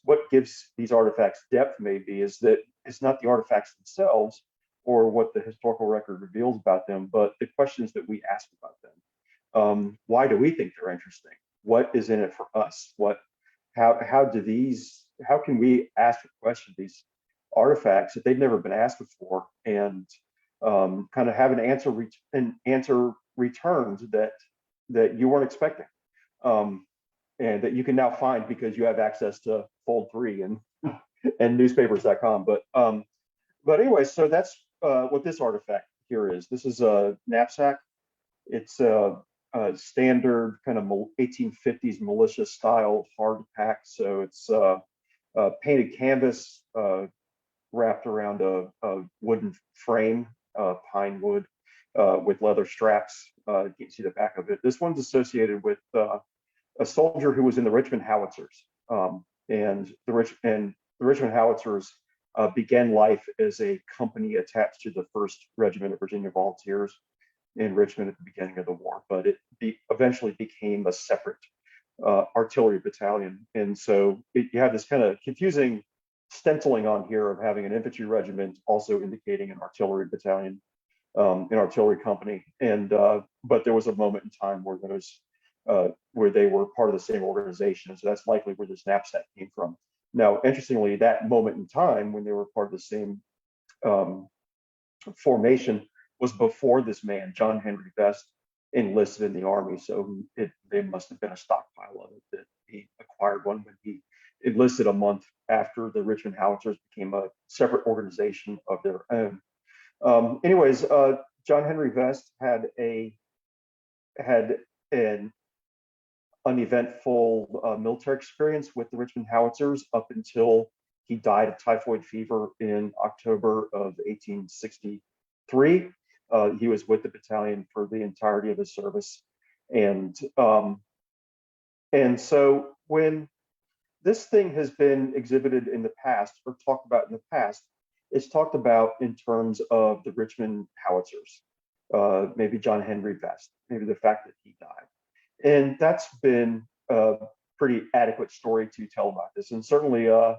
these artifacts depth maybe, is that it's not the artifacts themselves, or what the historical record reveals about them, but the questions that we ask about them. Why do we think they're interesting? What is in it for us? How can we ask a question these artifacts that they've never been asked before, and kind of have an answer returned that you weren't expecting, and that you can now find because you have access to Fold 3 and newspapers.com. But anyway, so that's what this artifact here is. This is a knapsack. It's a standard kind of 1850s militia style hard pack. So it's painted canvas wrapped around a wooden frame, pine wood, with leather straps. You can see the back of it. This one's associated with a soldier who was in the Richmond Howitzers, and the Richmond Howitzers began life as a company attached to the 1st Regiment of Virginia Volunteers in Richmond at the beginning of the war, but it eventually became a separate artillery battalion. And so you have this kind of confusing stenciling on here of having an infantry regiment also indicating an artillery battalion, an artillery company. And but there was a moment in time where they were part of the same organization. So that's likely where this knapsack came from. Now, interestingly, that moment in time when they were part of the same formation was before this man, John Henry Vest, enlisted in the Army. So they must have been a stockpile of it that he acquired one when he enlisted a month after the Richmond Howitzers became a separate organization of their own. Anyways, John Henry Vest had an uneventful military experience with the Richmond Howitzers up until he died of typhoid fever in October of 1863. He was with the battalion for the entirety of his service, and so when this thing has been exhibited in the past or talked about in the past, it's talked about in terms of the Richmond Howitzers, maybe John Henry Vest, maybe the fact that he died. And that's been a pretty adequate story to tell about this. And certainly, those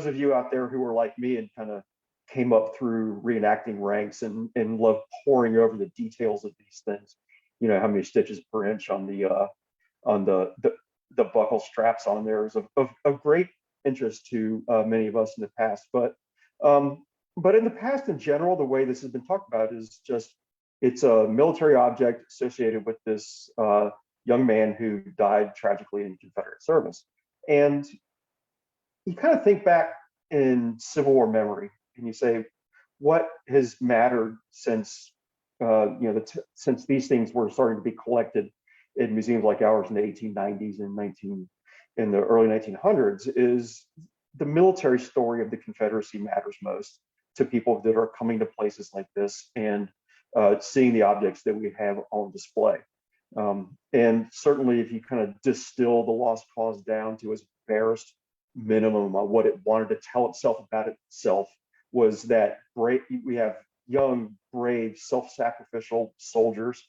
of you out there who are like me and kind of came up through reenacting ranks and love poring over the details of these things, how many stitches per inch on the buckle straps on there is of great interest to many of us in the past. But in the past, in general, the way this has been talked about is just it's a military object associated with this young man who died tragically in Confederate service. And you kind of think back in Civil War memory, and you say, what has mattered since since these things were starting to be collected in museums like ours in the 1890s and in the early 1900s is the military story of the Confederacy matters most to people that are coming to places like this and seeing the objects that we have on display. And certainly if you kind of distill the lost cause down to its barest minimum of what it wanted to tell itself about itself was that we have young, brave, self-sacrificial soldiers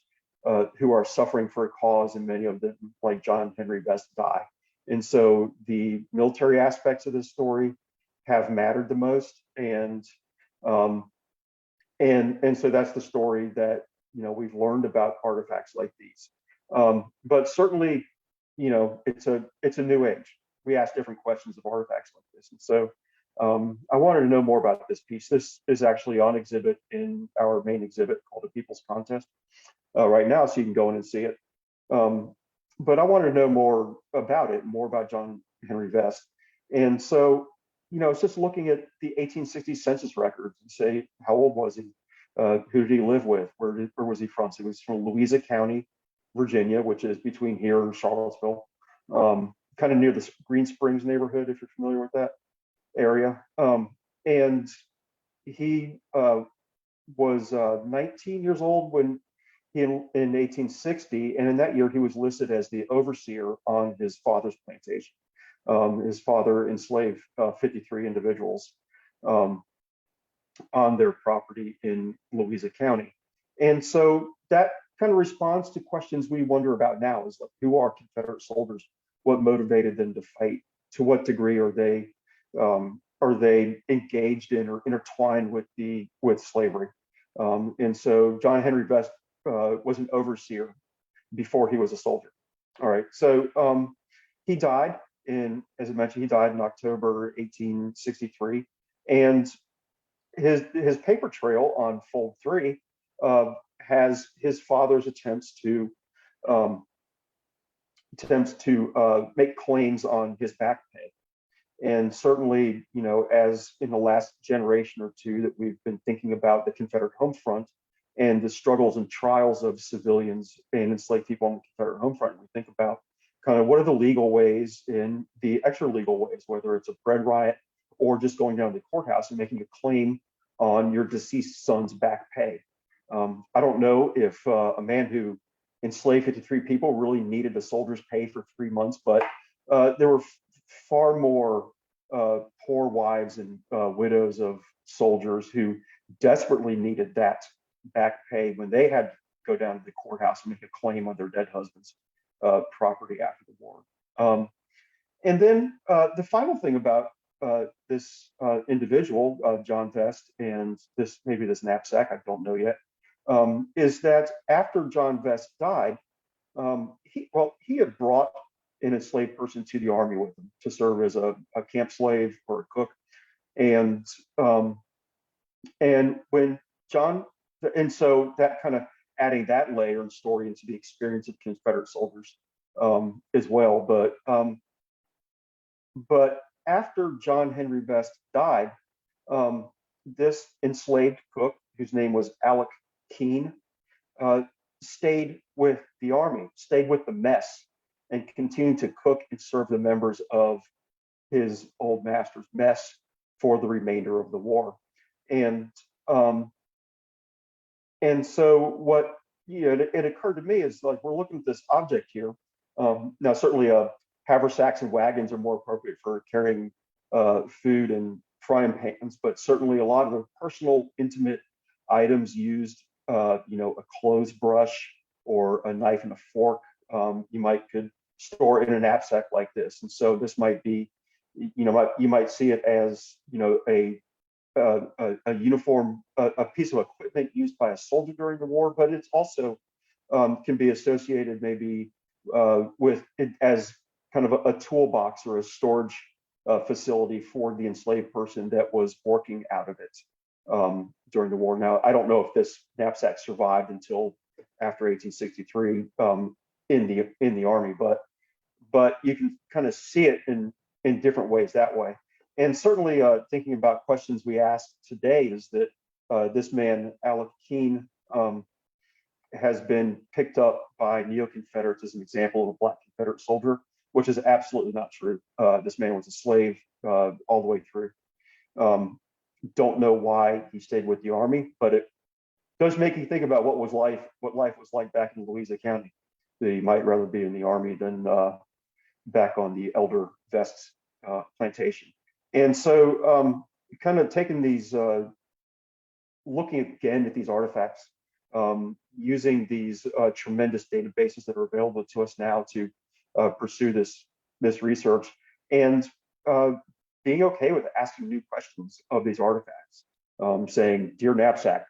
who are suffering for a cause, and many of them, like John Henry Vest, die. And so the military aspects of this story have mattered the most, and so that's the story that we've learned about artifacts like these. But certainly, it's a new age. We ask different questions of artifacts like this, and so I wanted to know more about this piece. This is actually on exhibit in our main exhibit called the People's Contest right now, so you can go in and see it. But I wanted to know more about it, more about John Henry Vest. And so, it's just looking at the 1860 census records and say, how old was he? Who did he live with? Where was he from? So he was from Louisa County, Virginia, which is between here and Charlottesville, kind of near the Green Springs neighborhood, if you're familiar with that area. And he was 19 years old when in 1860, and in that year he was listed as the overseer on his father's plantation. His father enslaved 53 individuals on their property in Louisa County. And so that kind of responds to questions we wonder about now, is like, who are Confederate soldiers? What motivated them to fight? To what degree are they are they engaged in or intertwined with slavery? And so John Henry Vest was an overseer before he was a soldier. All right, so he died as I mentioned, he died in October 1863, and his paper trail on fold 3 has his father's attempts to make claims on his back pay. And certainly, you know, as in the last generation or two that we've been thinking about the Confederate home front and the struggles and trials of civilians and enslaved people on the Confederate home front, we think about kind of what are the legal ways and the extra legal ways, whether it's a bread riot or just going down to the courthouse and making a claim on your deceased son's back pay. I don't know if a man who enslaved 53 people really needed a soldier's pay for 3 months, but there were far more poor wives and widows of soldiers who desperately needed that back pay when they had to go down to the courthouse and make a claim on their dead husband's property after the war. And then the final thing about this individual, John Vest, and this knapsack, I don't know yet, is that after John Vest died, he had brought an enslaved person to the army with him to serve as a camp slave or a cook, and when John, and so that kind of adding that layer and story into the experience of Confederate soldiers as well, but after John Henry Vest died, this enslaved cook, whose name was Alec Keene, stayed with the army, stayed with the mess, and continued to cook and serve the members of his old master's mess for the remainder of the war. And so what, it occurred to me is like, we're looking at this object here. Now, certainly haversacks and wagons are more appropriate for carrying food and frying pans, but certainly a lot of the personal, intimate items used, a clothes brush or a knife and a fork, you could store in a knapsack like this. And so this might be, you might see it as, a uniform, a piece of equipment used by a soldier during the war, but it's also can be associated maybe with it as kind of a toolbox or a storage facility for the enslaved person that was working out of it during the war. Now, I don't know if this knapsack survived until after 1863 in the army, but you can kind of see it in different ways that way. And certainly thinking about questions we asked today is that this man, Alec Keene, has been picked up by neo-Confederates as an example of a Black Confederate soldier, which is absolutely not true. This man was a slave all the way through. Don't know why he stayed with the army, but it does make you think about what life was like back in Louisa County. That he might rather be in the army than back on the Elder Vest plantation. And so kind of taking these, looking again at these artifacts, using these tremendous databases that are available to us now to pursue this research, and being okay with asking new questions of these artifacts, saying, "Dear Knapsack,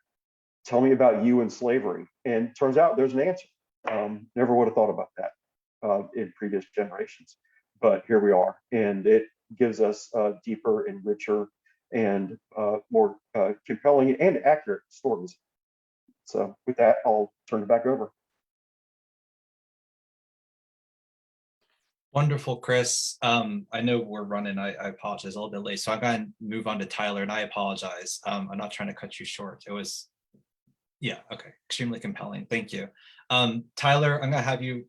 tell me about you and slavery." And turns out there's an answer. Never would have thought about that in previous generations, but here we are, and it gives us deeper and richer and more compelling and accurate stories. So with that, I'll turn it back over. Wonderful, Chris. I know we're running, I apologize, a little bit late, so I'm going to move on to Tyler, and I apologize. I'm not trying to cut you short. It was, yeah, okay, extremely compelling. Thank you. Tyler, I'm going to have you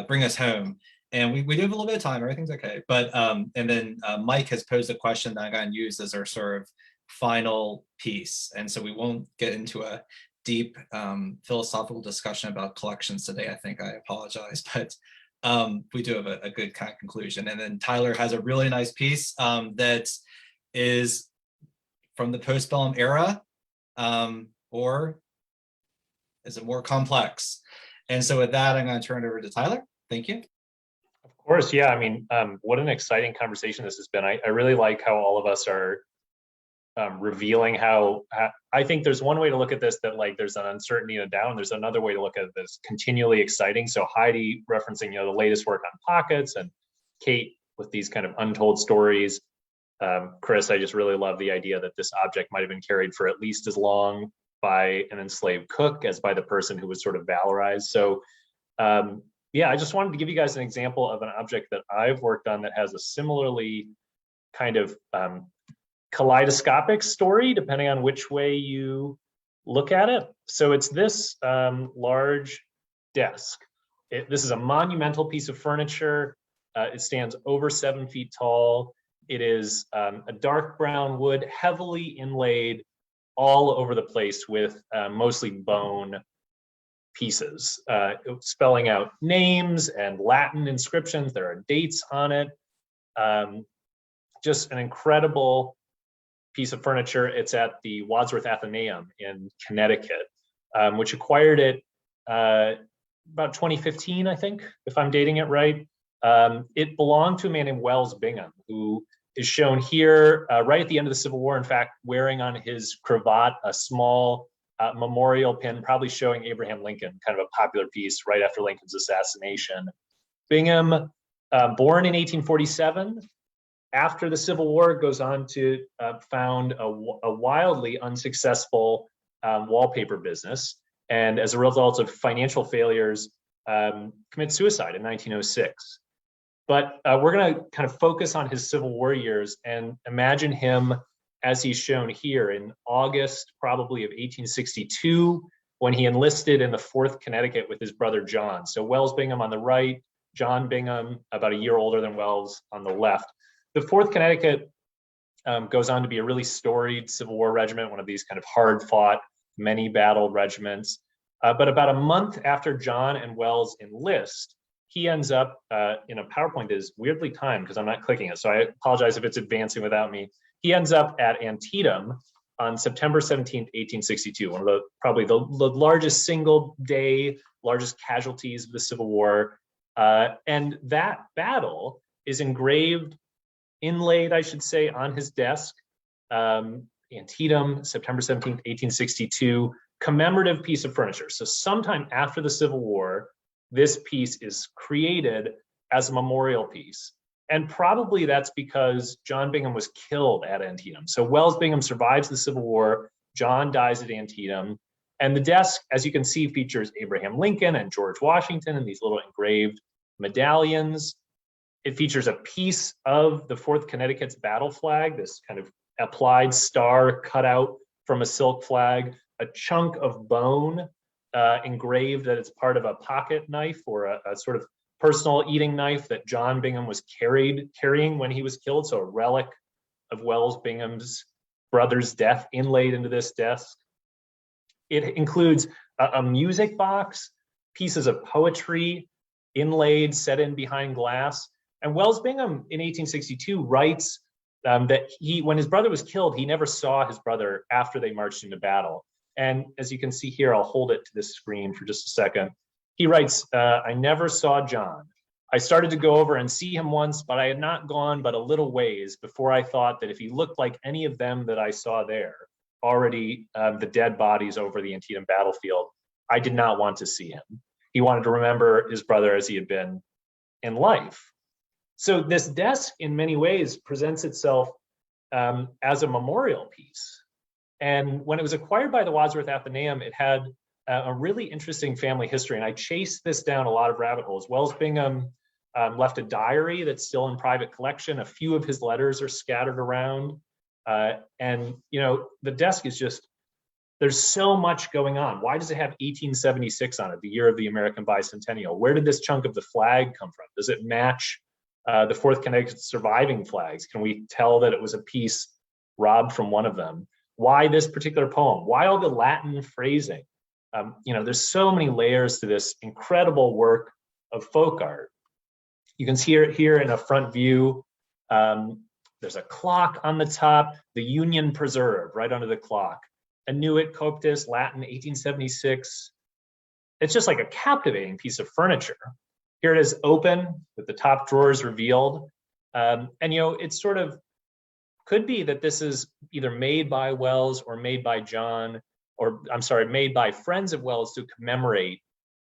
bring us home. And we do have a little bit of time, everything's okay. But, and then Mike has posed a question that I'm going to use as our sort of final piece. And so we won't get into a deep philosophical discussion about collections today. I think, I apologize, but we do have a good kind of conclusion. And then Tyler has a really nice piece that is from the postbellum era, or is it more complex? And so with that, I'm going to turn it over to Tyler. Thank you. Of Of course, yeah. I mean, what an exciting conversation this has been. I really like how all of us are revealing how I think there's one way to look at this, that like there's an uncertainty and a doubt, and there's another way to look at it that's continually exciting. So Heidi referencing, the latest work on pockets, and Kate with these kind of untold stories. Chris, I just really love the idea that this object might have been carried for at least as long by an enslaved cook as by the person who was sort of valorized. So yeah, I just wanted to give you guys an example of an object that I've worked on that has a similarly kind of kaleidoscopic story, depending on which way you look at it. So it's this large desk. This is a monumental piece of furniture. It stands over 7 feet tall. It is a dark brown wood, heavily inlaid all over the place with mostly bone pieces, spelling out names and Latin inscriptions. There are dates on it. Just an incredible piece of furniture. It's at the Wadsworth Athenaeum in Connecticut, which acquired it about 2015, I think, if I'm dating it right. It belonged to a man named Wells Bingham, who is shown here right at the end of the Civil War, in fact, wearing on his cravat a small memorial pin, probably showing Abraham Lincoln, kind of a popular piece right after Lincoln's assassination. Bingham, born in 1847, after the Civil War, goes on to found a wildly unsuccessful wallpaper business, and as a result of financial failures, commit suicide in 1906. But we're going to kind of focus on his Civil War years and imagine him as he's shown here in August, probably of 1862, when he enlisted in the 4th Connecticut with his brother John. So Wells Bingham on the right, John Bingham, about a year older than Wells, on the left. The 4th Connecticut goes on to be a really storied Civil War regiment, one of these kind of hard-fought, many-battled regiments. But about a month after John and Wells enlist, he ends up in a PowerPoint that is weirdly timed because I'm not clicking it, so I apologize if it's advancing without me. He ends up at Antietam on September 17th, 1862, one of the probably the largest single day, largest casualties of the Civil War. And that battle is inlaid, I should say, on his desk. Antietam, September 17th, 1862, commemorative piece of furniture. So sometime after the Civil War, this piece is created as a memorial piece. And probably that's because John Bingham was killed at Antietam. So Wells Bingham survives the Civil War, John dies at Antietam, and the desk, as you can see, features Abraham Lincoln and George Washington and these little engraved medallions. It features a piece of the 4th Connecticut's battle flag, this kind of applied star cut out from a silk flag, a chunk of bone engraved that it's part of a pocket knife or a sort of personal eating knife that John Bingham was carrying when he was killed. So a relic of Wells Bingham's brother's death inlaid into this desk. It includes a music box, pieces of poetry inlaid, set in behind glass. And Wells Bingham in 1862 writes that when his brother was killed, he never saw his brother after they marched into battle. And as you can see here, I'll hold it to this screen for just a second. He writes, I never saw John. I started to go over and see him once, but I had not gone but a little ways before I thought that if he looked like any of them that I saw there, already the dead bodies over the Antietam battlefield, I did not want to see him. He wanted to remember his brother as he had been in life. So this desk in many ways presents itself as a memorial piece. And when it was acquired by the Wadsworth Athenaeum, it had a really interesting family history. And I chased this down a lot of rabbit holes. Wells Bingham left a diary that's still in private collection. A few of his letters are scattered around. And, the desk is just, there's so much going on. Why does it have 1876 on it, the year of the American bicentennial? Where did this chunk of the flag come from? Does it match the 4th Connecticut surviving flags? Can we tell that it was a piece robbed from one of them? Why this particular poem? Why all the Latin phrasing? There's so many layers to this incredible work of folk art. You can see it here in a front view. There's a clock on the top, the Union Preserve right under the clock. Annuit Coptis, Latin, 1876. It's just like a captivating piece of furniture. Here it is open with the top drawers revealed. And it's sort of could be that this is either made by Wells or made by John, or I'm sorry, made by friends of Wells to commemorate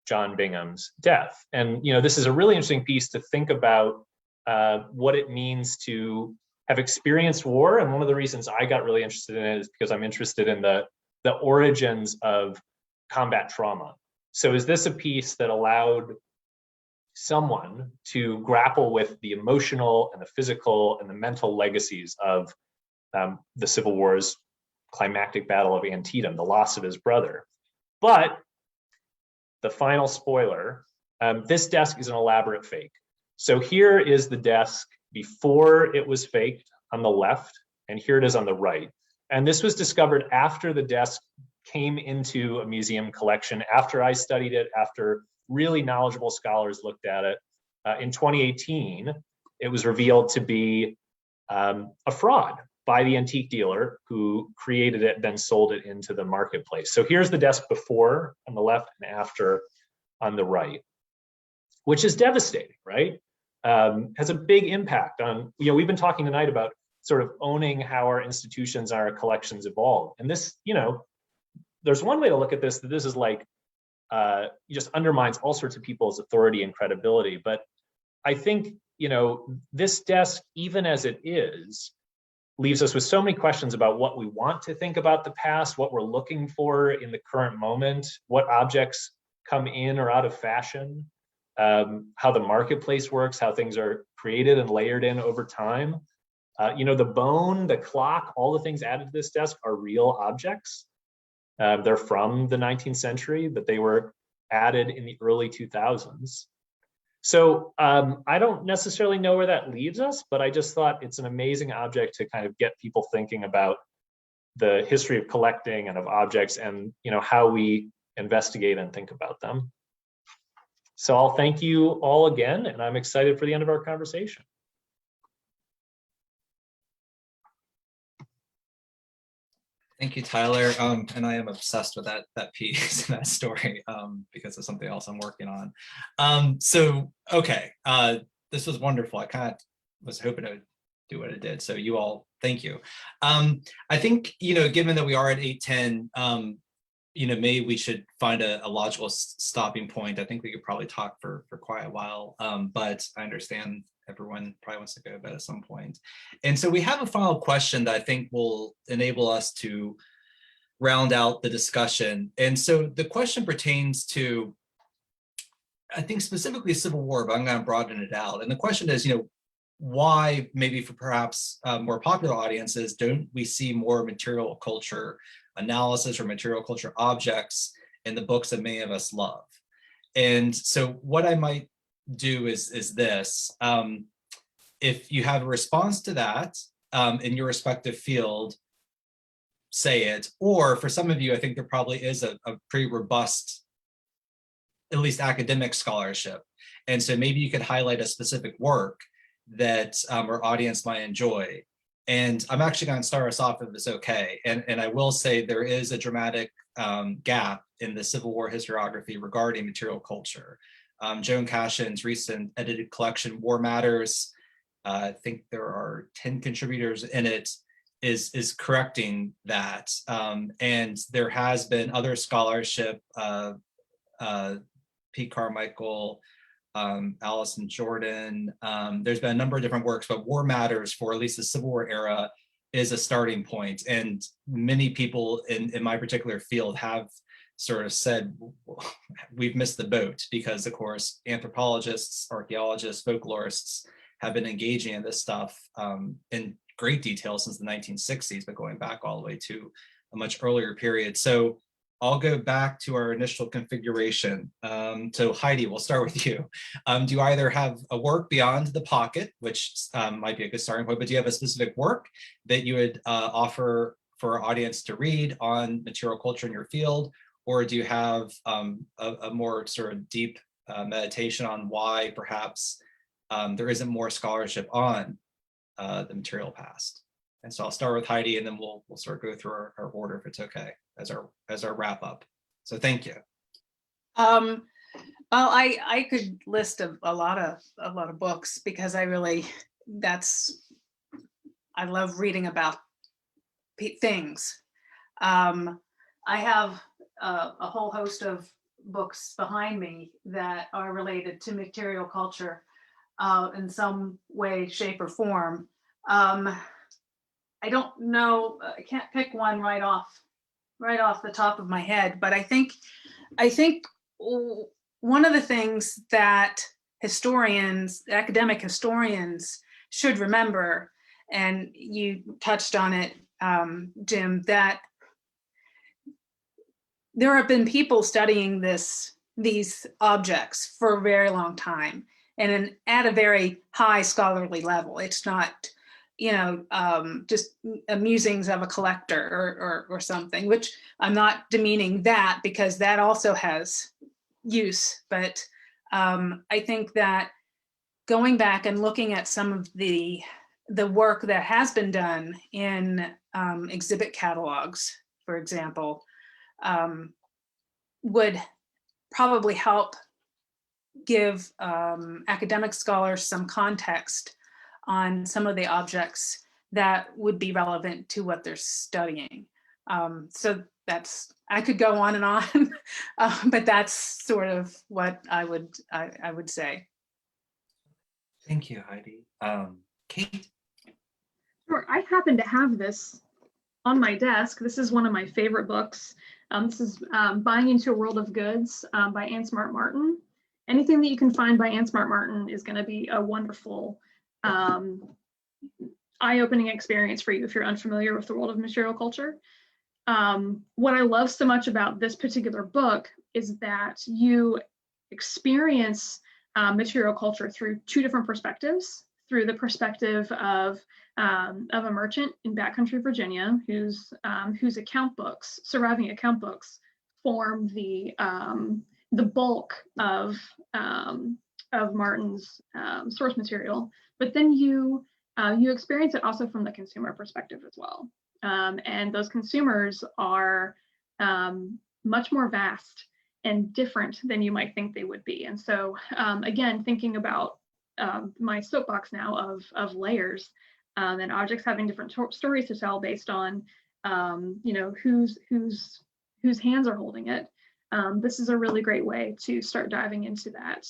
John Bingham's death. And this is a really interesting piece to think about what it means to have experienced war. And one of the reasons I got really interested in it is because I'm interested in the origins of combat trauma. So is this a piece that allowed someone to grapple with the emotional and the physical and the mental legacies of the Civil War's climactic battle of Antietam, the loss of his brother? But the final spoiler, this desk is an elaborate fake. So here is the desk before it was faked on the left, and here it is on the right. And this was discovered after the desk came into a museum collection, after I studied it, after really knowledgeable scholars looked at it. In 2018, it was revealed to be a fraud by the antique dealer who created it, then sold it into the marketplace. So here's the desk before on the left and after on the right, which is devastating, right? Has a big impact on, we've been talking tonight about sort of owning how our institutions, our collections evolve. And this, there's one way to look at this, that this is like, just undermines all sorts of people's authority and credibility. But I think, this desk, even as it is, leaves us with so many questions about what we want to think about the past, what we're looking for in the current moment, what objects come in or out of fashion, how the marketplace works, how things are created and layered in over time. The bone, the clock, all the things added to this desk are real objects. They're from the 19th century, but they were added in the early 2000s. So I don't necessarily know where that leaves us, but I just thought it's an amazing object to kind of get people thinking about the history of collecting and of objects, and how we investigate and think about them. So I'll thank you all again, and I'm excited for the end of our conversation. Thank you, Tyler. And I am obsessed with that piece, that story, because of something else I'm working on. Okay, this was wonderful. I kind of was hoping to do what it did. So you all, thank you. I think, given that we are at 8:10, maybe we should find a logical stopping point. I think we could probably talk for quite a while, but I understand everyone probably wants to go to bed at some point. And so we have a final question that I think will enable us to round out the discussion. And so the question pertains to, I think, specifically Civil War, but I'm going to broaden it out. And the question is, why, maybe for perhaps more popular audiences, don't we see more material culture analysis or material culture objects in the books that many of us love? And so what I might do is this. If you have a response to that in your respective field, say it. Or for some of you, I think there probably is a pretty robust, at least academic scholarship. And so maybe you could highlight a specific work that our audience might enjoy. And I'm actually going to start us off if it's okay. And I will say there is a dramatic gap in the Civil War historiography regarding material culture. Joan Cashin's recent edited collection, War Matters, I think there are 10 contributors in it, is correcting that. And there has been other scholarship, Pete Carmichael, Allison Jordan. There's been a number of different works, but War Matters, for at least the Civil War era, is a starting point. And many people in my particular field have sort of said, we've missed the boat, because of course, anthropologists, archaeologists, folklorists have been engaging in this stuff in great detail since the 1960s, but going back all the way to a much earlier period. So I'll go back to our initial configuration. So Heidi, we'll start with you. Do you either have a work beyond the pocket, which might be a good starting point, but do you have a specific work that you would offer for our audience to read on material culture in your field? Or do you have a more sort of deep meditation on why perhaps there isn't more scholarship on the material past? And so I'll start with Heidi, and then we'll sort of go through our order, if it's okay, as our wrap up. So thank you. Well, I could list a lot of books because I love reading about things. I have a whole host of books behind me that are related to material culture in some way, shape, or form. I don't know, I can't pick one right off the top of my head, but I think one of the things that academic historians should remember, and you touched on it, Jim, that there have been people studying these objects for a very long time and at a very high scholarly level. It's not, just musings of a collector or something, which I'm not demeaning that, because that also has use. But I think that going back and looking at some of the work that has been done in exhibit catalogs, for example, would probably help give academic scholars some context on some of the objects that would be relevant to what they're studying. So I could go on and on, but that's sort of what I would say. Thank you, Heidi. Kate? Sure, I happen to have this on my desk. This is one of my favorite books. This is Buying into a World of Goods by Anne Smart Martin. Anything that you can find by Anne Smart Martin is going to be a wonderful eye-opening experience for you if you're unfamiliar with the world of material culture. What I love so much about this particular book is that you experience material culture through two different perspectives. Through the perspective of a merchant in backcountry Virginia, whose account books, surviving account books, form the bulk of Martin's source material. But then you experience it also from the consumer perspective as well, and those consumers are much more vast and different than you might think they would be. And so again, thinking about my soapbox now of layers and objects having different stories to tell based on whose hands are holding it. This is a really great way to start diving into that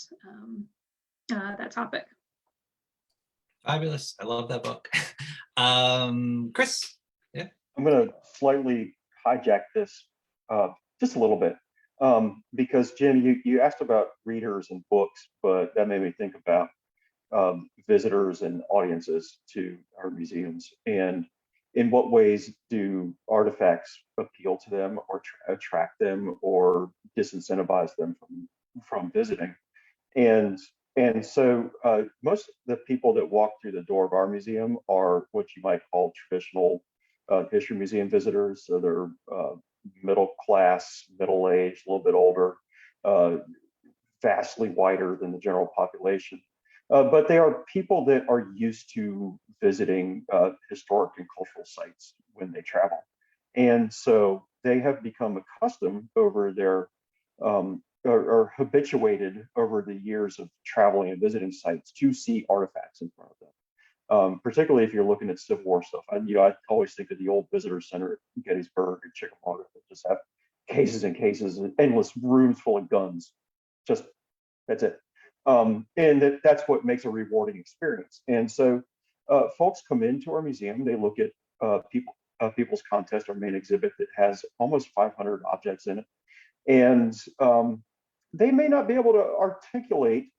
topic. Fabulous. I love that book. Chris? Yeah. I'm going to slightly hijack this just a little bit because, Jim, you asked about readers and books, but that made me think about visitors and audiences to our museums, and in what ways do artifacts appeal to them or attract them or disincentivize them from visiting. And so most of the people that walk through the door of our museum are what you might call traditional history museum visitors. So they're middle class, middle aged, a little bit older, vastly whiter than the general population. But they are people that are used to visiting historic and cultural sites when they travel. And so they have become accustomed over their, or habituated over the years of traveling and visiting sites to see artifacts in front of them. Particularly if you're looking at Civil War stuff. I always think of the old visitor center at Gettysburg and Chickamauga that just have cases and cases and endless rooms full of guns. Just, that's it. And that's what makes a rewarding experience. And so folks come into our museum, they look at People's Contest, our main exhibit that has almost 500 objects in it. And they may not be able to articulate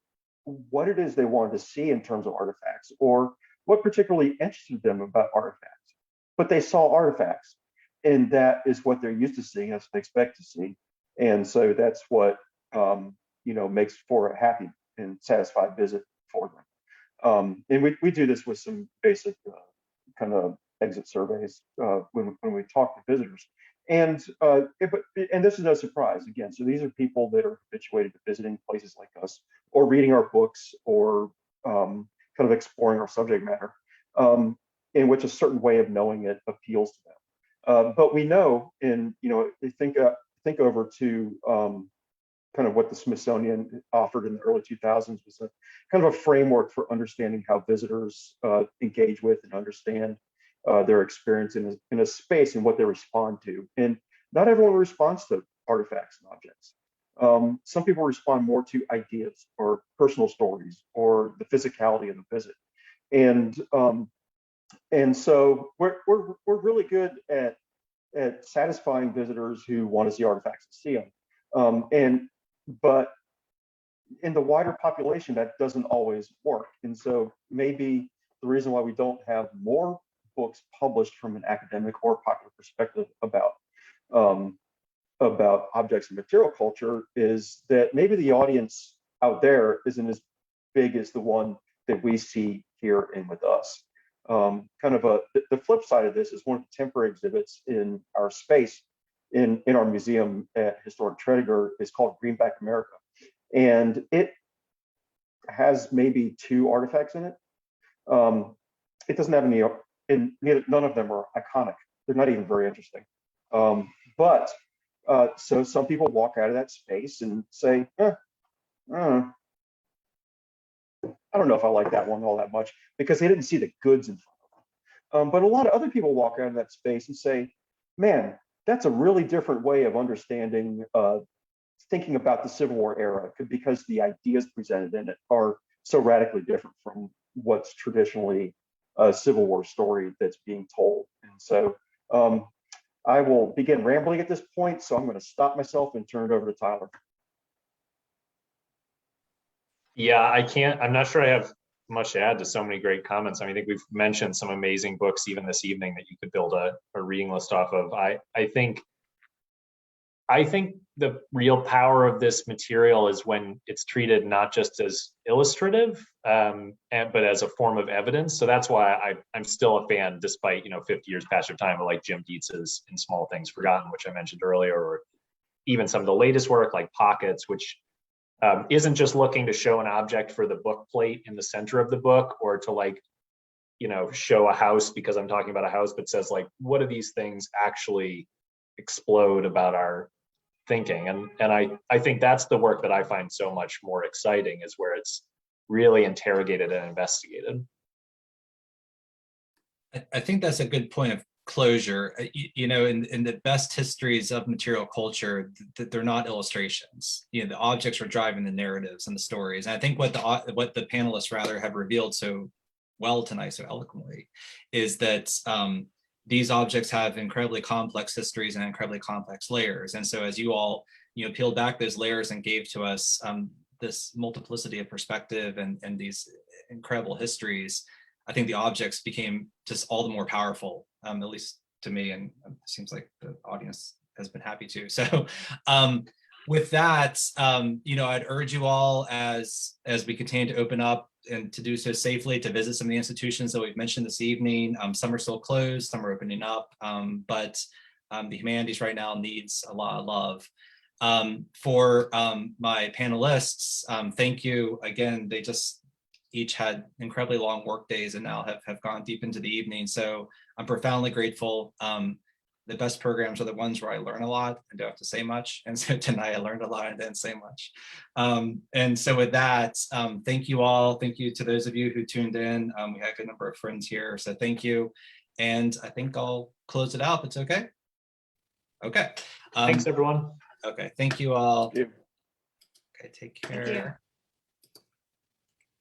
what it is they wanted to see in terms of artifacts or what particularly interested them about artifacts, but they saw artifacts, and that is what they're used to seeing, that's what they expect to see. And so that's what makes for a happy and satisfied visit for them. And we do this with some basic kind of exit surveys when we talk to visitors. And this is no surprise, again. So these are people that are habituated to visiting places like us, or reading our books, or kind of exploring our subject matter, in which a certain way of knowing it appeals to them. But we know, and think over to kind of what the Smithsonian offered in the early 2000s was a kind of a framework for understanding how visitors engage with and understand their experience in a space and what they respond to. And not everyone responds to artifacts and objects. Some people respond more to ideas or personal stories or the physicality of the visit. And so we're really good at satisfying visitors who want to see artifacts and see them. But in the wider population, that doesn't always work. And so maybe the reason why we don't have more books published from an academic or popular perspective about objects and material culture is that maybe the audience out there isn't as big as the one that we see here and with us. The flip side of this is one of the temporary exhibits in our space in our museum at Historic Tredegar is called Greenback America. And it has maybe 2 artifacts in it. It doesn't have any, and none of them are iconic. They're not even very interesting. So some people walk out of that space and say, I don't know if I like that one all that much because they didn't see the goods in front of them. But a lot of other people walk out of that space and say, man, that's a really different way of understanding, thinking about the Civil War era because the ideas presented in it are so radically different from what's traditionally a Civil War story that's being told. And so I will begin rambling at this point, so I'm going to stop myself and turn it over to Tyler. Yeah, I'm not sure I have much to add to so many great comments. I mean, I think we've mentioned some amazing books even this evening that you could build a reading list off of. I think the real power of this material is when it's treated not just as illustrative, but as a form of evidence. So that's why I'm still a fan, despite 50 years past of time, like Jim Dietz's In Small Things Forgotten, which I mentioned earlier, or even some of the latest work like Pockets, which isn't just looking to show an object for the book plate in the center of the book, or to show a house because I'm talking about a house, but says what do these things actually explode about our thinking? And I think that's the work that I find so much more exciting, is where it's really interrogated and investigated. I think that's a good point of closure. In the best histories of material culture, that they're not illustrations. The objects are driving the narratives and the stories. And I think what the panelists rather have revealed so well tonight, so eloquently, is that these objects have incredibly complex histories and incredibly complex layers. And so as you all peeled back those layers and gave to us this multiplicity of perspective and these incredible histories, I think the objects became just all the more powerful, at least to me, and it seems like the audience has been happy too. So with that, I'd urge you all as we continue to open up and to do so safely, to visit some of the institutions that we've mentioned this evening. Some are still closed, some are opening up, but the humanities right now needs a lot of love. For my panelists, thank you again. They just each had incredibly long work days and now have gone deep into the evening. So I'm profoundly grateful. The best programs are the ones where I learn a lot and don't have to say much. And so tonight I learned a lot and didn't say much. And so with that, thank you all. Thank you to those of you who tuned in. We had a good number of friends here, so thank you. And I think I'll close it out, if it's okay. Okay. Thanks, everyone. Okay, thank you all. Thank you. Okay, take care.